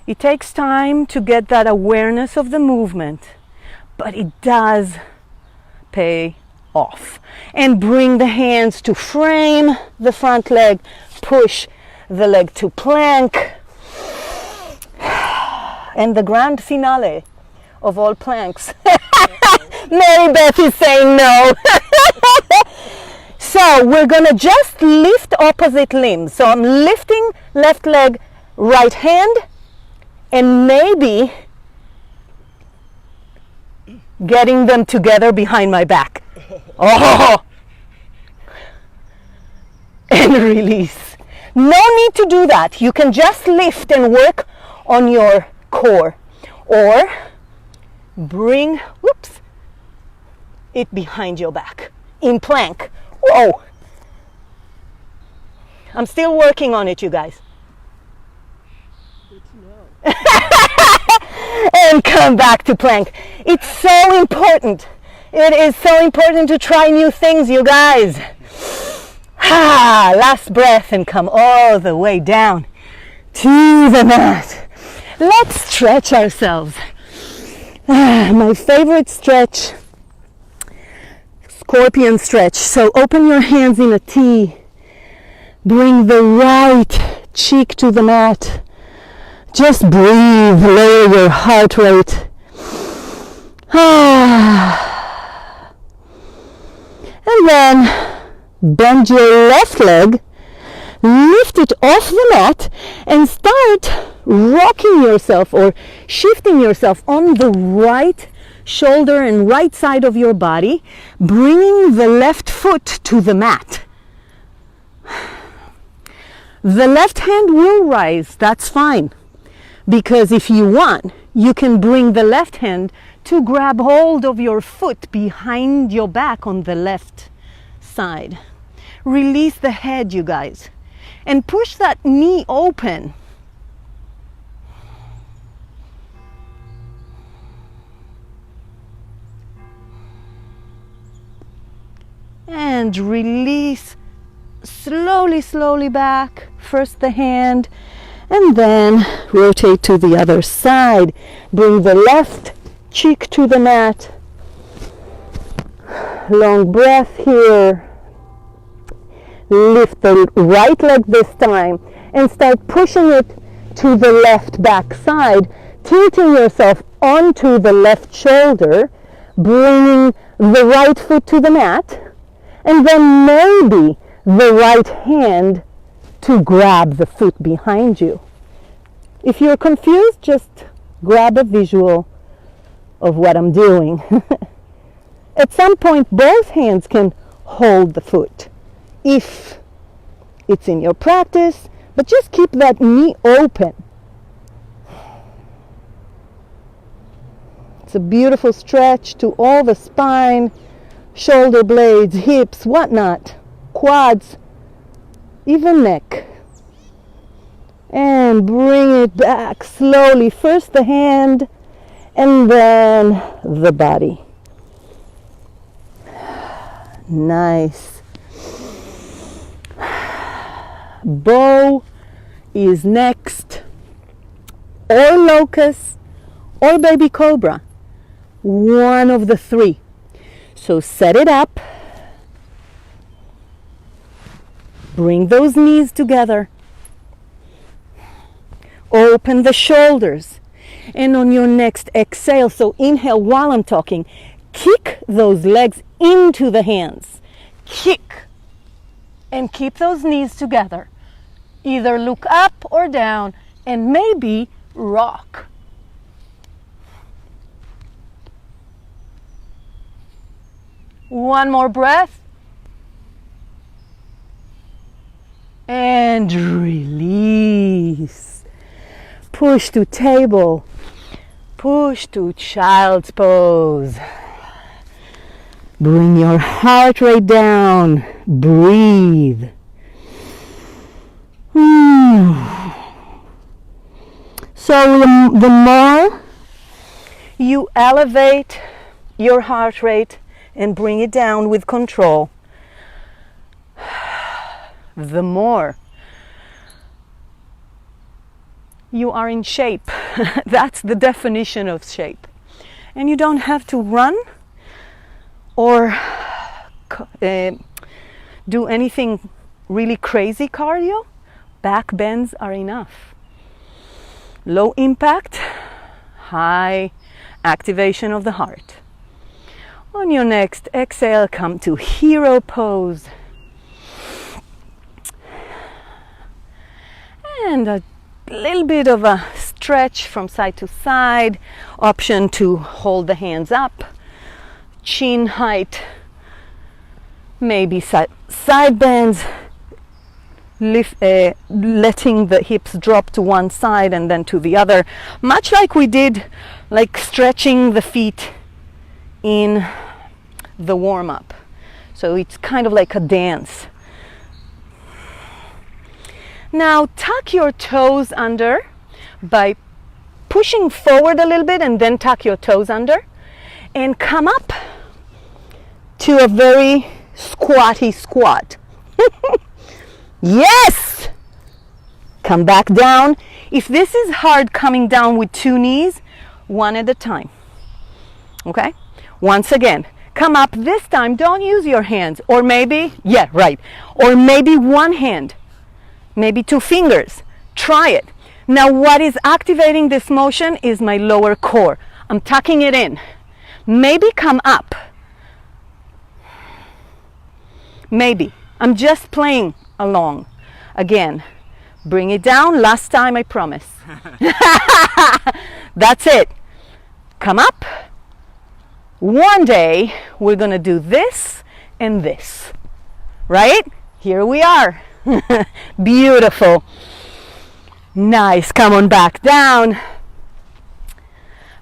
It takes time to get that awareness of the movement, but it does pay off. And bring the hands to frame the front leg, push the leg to plank. And the grand finale of all planks. Mary Beth is saying no. So we're gonna just lift opposite limbs. So I'm lifting left leg, right hand, and maybe getting them together behind my back. Oh! And release. No need to do that. You can just lift and work on your core. Or bring, whoops, it behind your back. In plank. Whoa! I'm still working on it, you guys. Good to know. And come back to plank. It's so important. It is so important to try new things, you guys. Last breath and come all the way down to the mat. Let's stretch ourselves. My favorite stretch, scorpion stretch. So open your hands in a T. Bring the right cheek to the mat. Just breathe, lower your heart rate. And then bend your left leg, lift it off the mat, and start rocking yourself or shifting yourself on the right shoulder and right side of your body, bringing the left foot to the mat. The left hand will rise, that's fine, because if you want, you can bring the left hand to grab hold of your foot behind your back on the left side. Release the head, you guys, and push that knee open. And release slowly, slowly back. First the hand, and then rotate to the other side. Bring the left cheek to the mat. Long breath here. Lift the right leg this time and start pushing it to the left back side, tilting yourself onto the left shoulder, bringing the right foot to the mat, and then maybe the right hand to grab the foot behind you. If you're confused, just grab a visual of what I'm doing. At some point, both hands can hold the foot if it's in your practice, but just keep that knee open. It's a beautiful stretch to all the spine, shoulder blades, hips, whatnot, quads, even neck. And bring it back slowly. First the hand and then the body. Nice. Bow is next, or locust, or baby cobra. One of the three. So set it up. Bring those knees together. Open the shoulders. And on your next exhale, so inhale while I'm talking, kick those legs into the hands. Kick. And keep those knees together. Either look up or down and maybe rock. One more breath. And release. Push to table. push to child's pose. Bring your heart rate down. Breathe. So the more you elevate your heart rate and bring it down with control, the more you are in shape. That's the definition of shape. And you don't have to run or do anything really crazy cardio. Back bends are enough. Low impact, high activation of the heart. On your next exhale, come to hero pose. And a little bit of a stretch from side to side. Option to hold the hands up. Chin height. Maybe side bends. Letting the hips drop to one side and then to the other. Much like we did, like stretching the feet in the warm-up. So it's kind of like a dance. Now tuck your toes under by pushing forward a little bit and then tuck your toes under and come up to a very squatty squat. Yes! Come back down. If this is hard coming down with two knees, one at a time. Okay? Once again, come up. This time, don't use your hands. Or maybe, yeah, right. Or maybe one hand. Maybe two fingers. Try it. Now, what is activating this motion is my lower core. I'm tucking it in. Maybe come up. Maybe. I'm just playing along. Again, bring it down. Last time, I promise. That's it. Come up. One day, we're going to do this and this. Right? Here we are. Beautiful. Nice. Come on back down.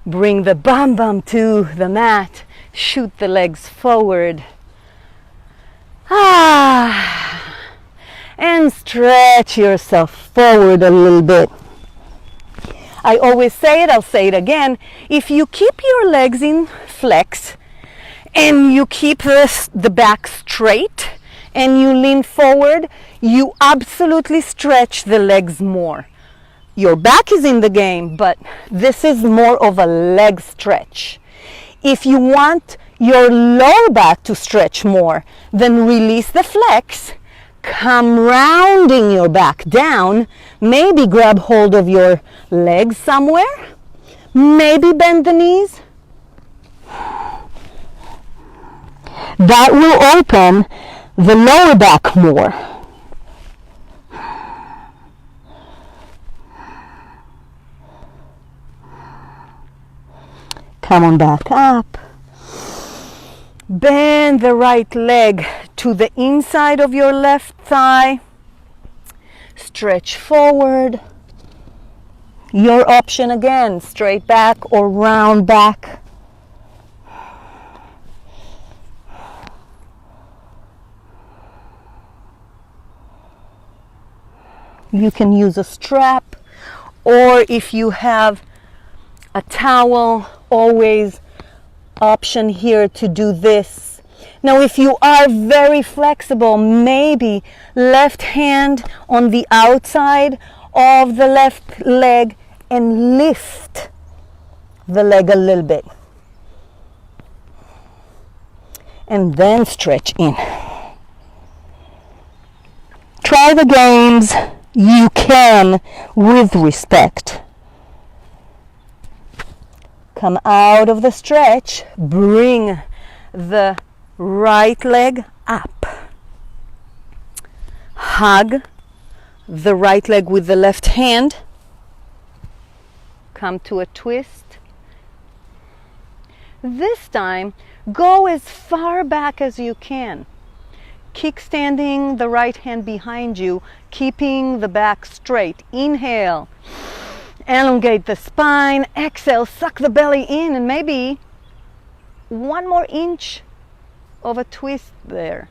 Bring the bum to the mat. Shoot the legs forward. And stretch yourself forward a little bit. I always say it, I'll say it again. If you keep your legs in flex and you keep the back straight and you lean forward, you absolutely stretch the legs more. Your back is in the game, but this is more of a leg stretch. If you want your lower back to stretch more, then release the flex, come rounding your back down, maybe grab hold of your legs somewhere, maybe bend the knees. That will open the lower back more. Come on back up. Bend the right leg to the inside of your left thigh. Stretch forward. Your option again, straight back or round back. You can use a strap, or if you have a towel, always option here to do this. Now, if you are very flexible, maybe left hand on the outside of the left leg and lift the leg a little bit. And then stretch in. Try the games you can with respect. Come out of the stretch, bring the right leg up. Hug the right leg with the left hand. Come to a twist. This time, go as far back as you can. Kickstanding the right hand behind you, keeping the back straight. Inhale. Elongate the spine. Exhale, suck the belly in, and maybe 1 more inch of a twist there.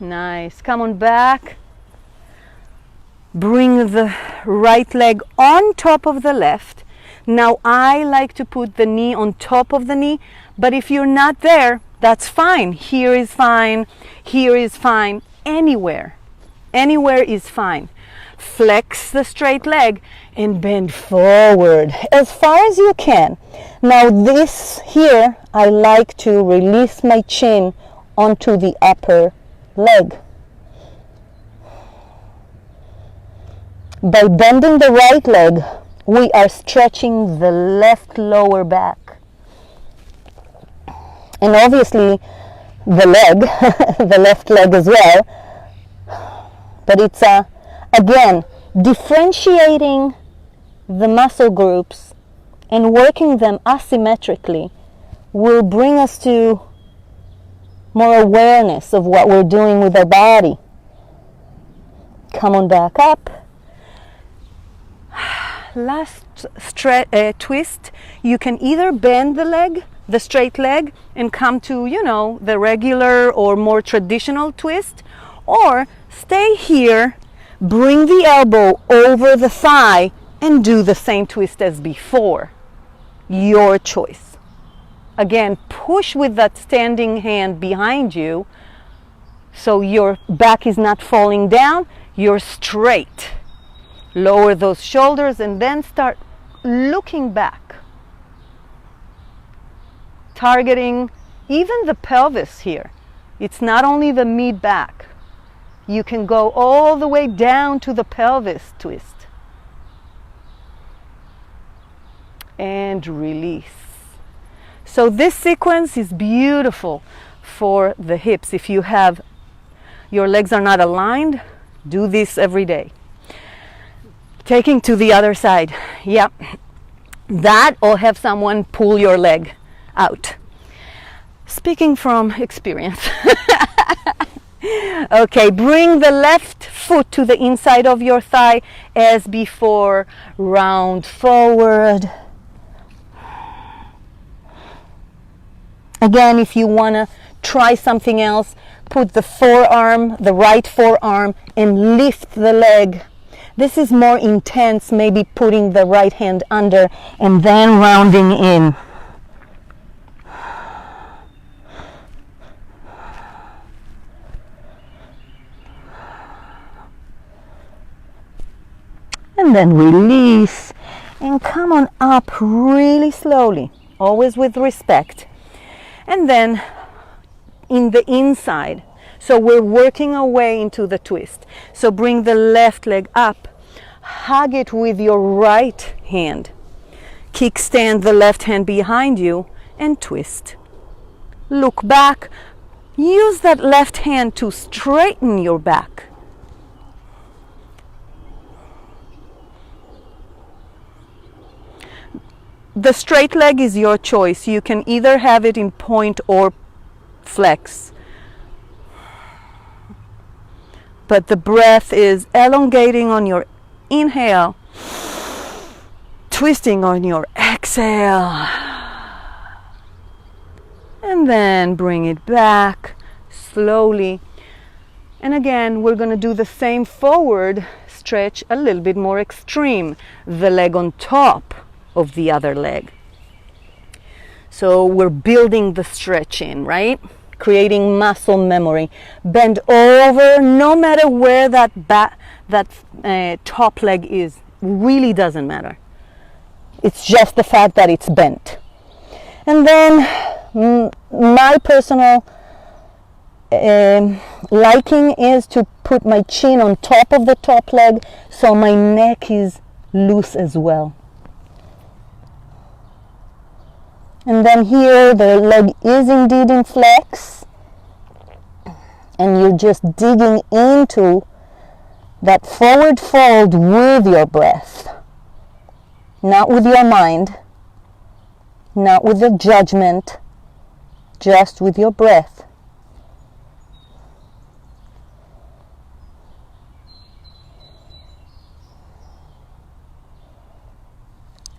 Nice. Come on back. Bring the right leg on top of the left. Now I like to put the knee on top of the knee, but if you're not there, that's fine. Here is fine. Here is fine. Anywhere. Anywhere is fine. Flex the straight leg and bend forward as far as you can. Now this here, I like to release my chin onto the upper leg. By bending the right leg, we are stretching the left lower back. And obviously the leg, the left leg as well. But it's again, differentiating the muscle groups and working them asymmetrically will bring us to more awareness of what we're doing with our body. Come on back up. Last twist, you can either bend the leg, the straight leg, and come to, you know, the regular or more traditional twist, or stay here, bring the elbow over the thigh, and do the same twist as before. Your choice. Again, push with that standing hand behind you so your back is not falling down, you're straight. Lower those shoulders and then start looking back. Targeting even the pelvis here. It's not only the mid-back. You can go all the way down to the pelvis twist. And release. So this sequence is beautiful for the hips. If you have, your legs are not aligned, do this every day. Taking to the other side. Yep. That, or have someone pull your leg out. Speaking from experience. Okay, bring the left foot to the inside of your thigh as before. Round forward. Again, if you want to try something else, put the forearm, the right forearm, and lift the leg. This is more intense, maybe putting the right hand under and then rounding in. And then release and come on up really slowly, always with respect. And then in the inside. So we're working our way into the twist. So bring the left leg up, hug it with your right hand. Kickstand the left hand behind you and twist. Look back. Use that left hand to straighten your back. The straight leg is your choice. You can either have it in point or flex. But the breath is elongating on your inhale, twisting on your exhale. And then bring it back slowly. And again, we're going to do the same forward stretch, a little bit more extreme. The leg on top of the other leg. So we're building the stretch in, right? Creating muscle memory. Bend over, no matter where that top leg is. Really doesn't matter. It's just the fact that it's bent. And then my personal liking is to put my chin on top of the top leg so my neck is loose as well. And then here the leg is indeed in flex, and you're just digging into that forward fold with your breath, not with your mind, not with the judgment, just with your breath.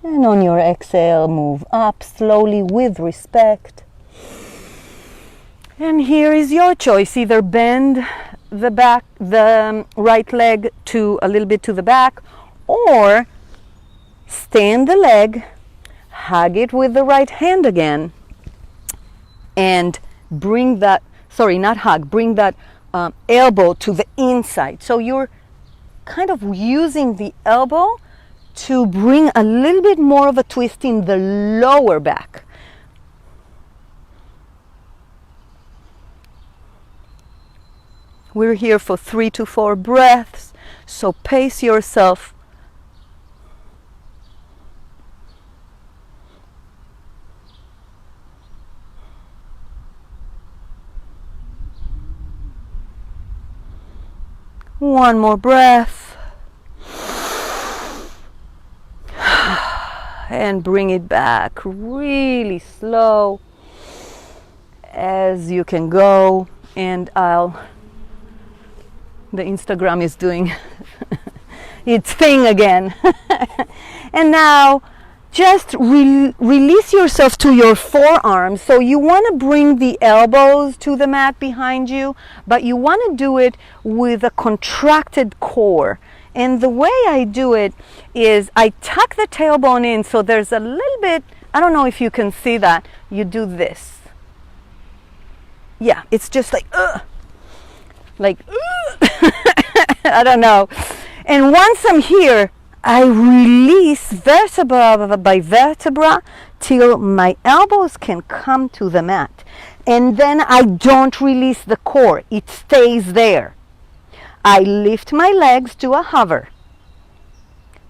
And on your exhale, move up slowly with respect. And here is your choice. Either bend the right leg to a little bit to the back, or stand the leg, hug it with the right hand again, and bring that, bring that elbow to the inside. So you're kind of using the elbow to bring a little bit more of a twist in the lower back. We're here for 3 to 4 breaths, so pace yourself. One more breath. And bring it back really slow as you can go. And the Instagram is doing its thing again. And now just release yourself to your forearms. So you want to bring the elbows to the mat behind you, but you want to do it with a contracted core. And the way I do it is I tuck the tailbone in, so there's a little bit, I don't know if you can see that. You do this. Yeah, it's just like I don't know. And once I'm here, I release vertebra by vertebra till my elbows can come to the mat. And then I don't release the core. It stays there. I lift my legs to a hover.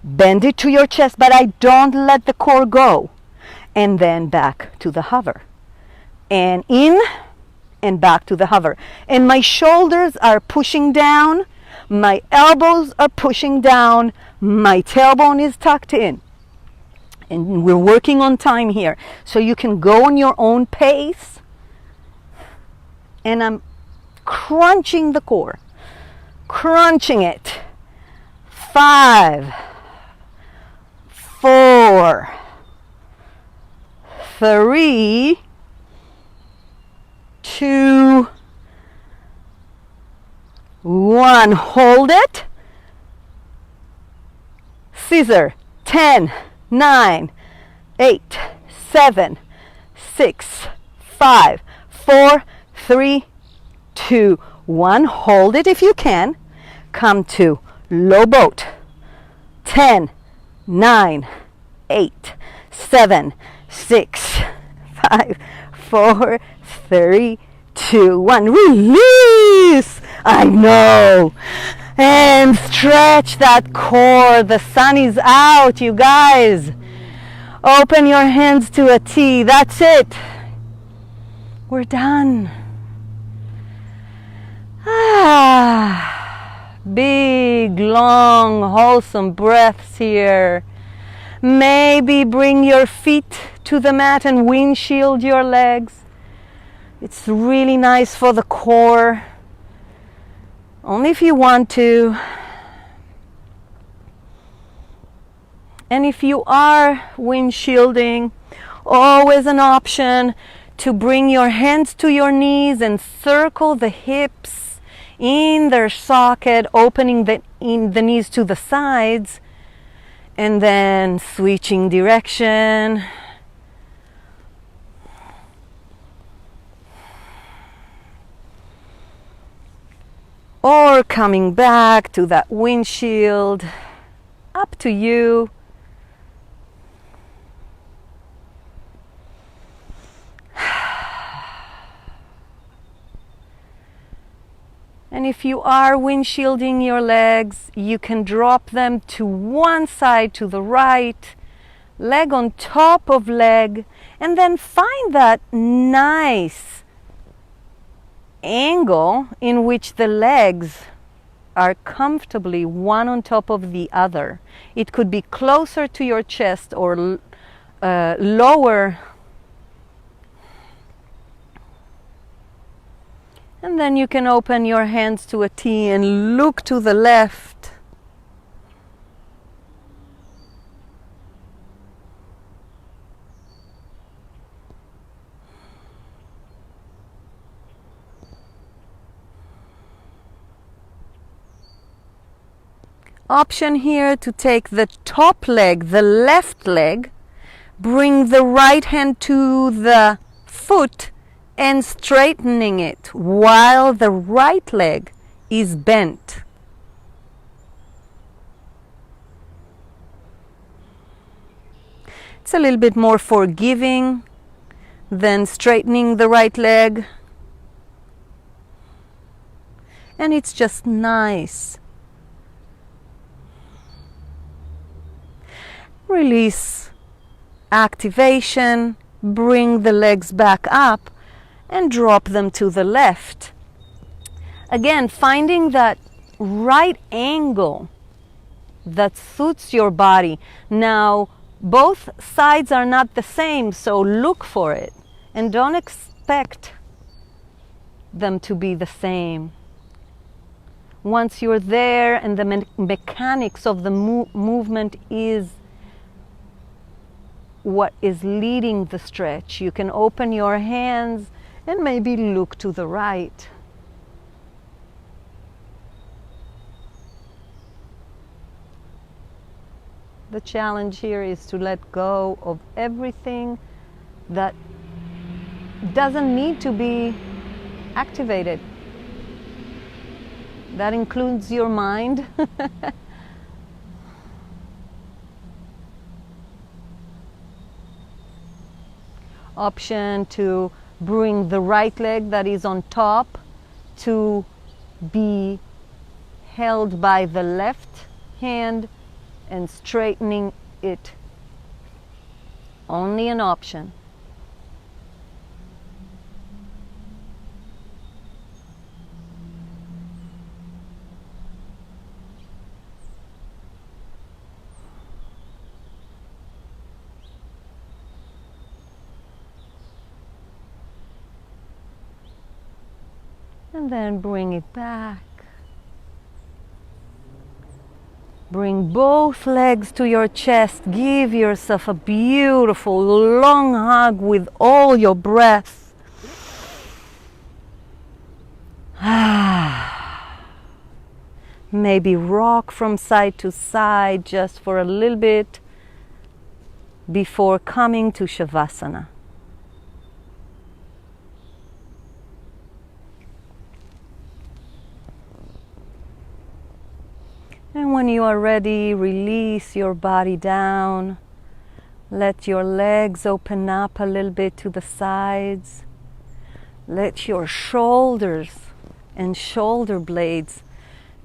Bend it to your chest, but I don't let the core go. And then back to the hover. And in and back to the hover. And my shoulders are pushing down. My elbows are pushing down. My tailbone is tucked in. And we're working on time here. So you can go on your own pace. And I'm crunching the core. Crunching it. 5, 4, 3, 2, 1. Hold it. Scissor. 10, 9, 8, 7, 6, 5, 4, 3, 2, 1. Hold it if you can. Come to low boat. 10, 9, 8, 7, 6, 5, 4, 3, 2, 1. Release. I know. And stretch that core. The sun is out, you guys. Open your hands to a T. That's it. We're done. Big, long, wholesome breaths here. Maybe bring your feet to the mat and windshield your legs. It's really nice for the core. Only if you want to. And if you are windshielding, always an option to bring your hands to your knees and circle the hips in their socket, opening the knees to the sides, and then switching direction. Or coming back to that windshield. Up to you. And if you are windshielding your legs, you can drop them to one side, to the right, leg on top of leg, and then find that nice angle in which the legs are comfortably one on top of the other. It could be closer to your chest or lower. And then you can open your hands to a T and look to the left. Option here to take the top leg, the left leg, bring the right hand to the foot and straightening it while the right leg is bent. It's a little bit more forgiving than straightening the right leg. And it's just nice. Release activation, bring the legs back up and drop them to the left. Again, finding that right angle that suits your body. Now, both sides are not the same, so look for it and don't expect them to be the same. Once you're there and the mechanics of the movement is what is leading the stretch, you can open your hands and maybe look to the right. The challenge here is to let go of everything that doesn't need to be activated. That includes your mind. Option to bring the right leg that is on top to be held by the left hand and straightening it. Only an option. And then bring it back. Bring both legs to your chest. Give yourself a beautiful long hug with all your breath. Maybe rock from side to side just for a little bit before coming to Shavasana. And when you are ready, release your body down. Let your legs open up a little bit to the sides. Let your shoulders and shoulder blades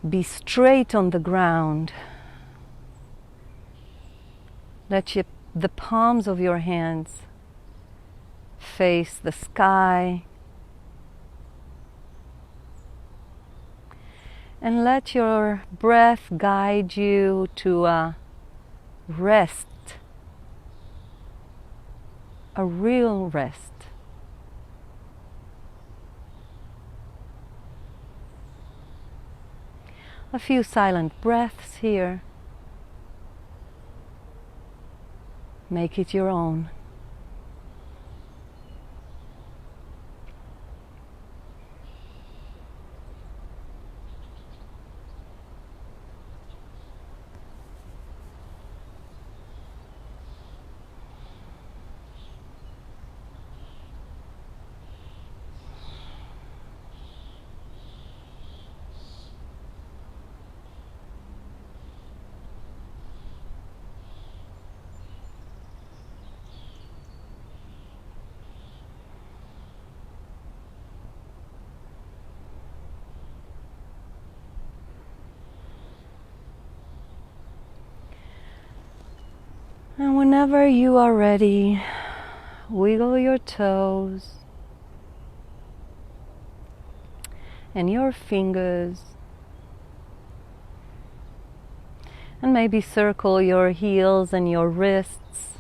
be straight on the ground. Let the palms of your hands face the sky. And let your breath guide you to a rest, a real rest. A few silent breaths here. Make it your own. And whenever you are ready, wiggle your toes and your fingers, and maybe circle your heels and your wrists.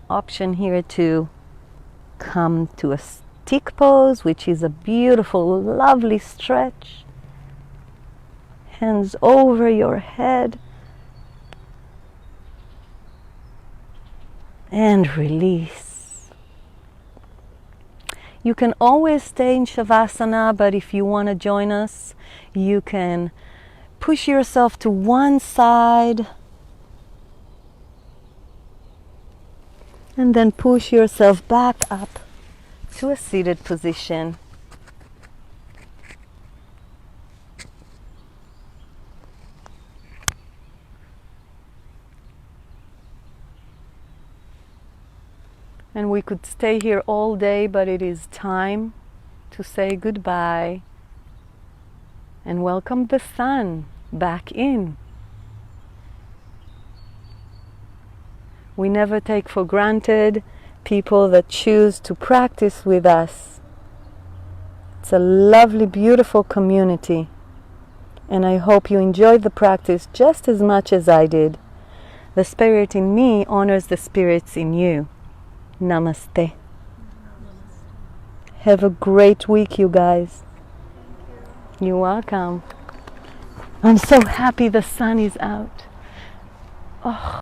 Option here to come to a stick pose, which is a beautiful, lovely stretch. Hands over your head and release. You can always stay in Shavasana, but if you want to join us, you can push yourself to one side and then push yourself back up to a seated position. And we could stay here all day, but it is time to say goodbye and welcome the sun back in. We never take for granted people that choose to practice with us. It's a lovely, beautiful community, and I hope you enjoyed the practice just as much as I did. The spirit in me honors the spirits in you. Namaste. Have a great week, you guys. You're welcome. I'm so happy the sun is out. Oh.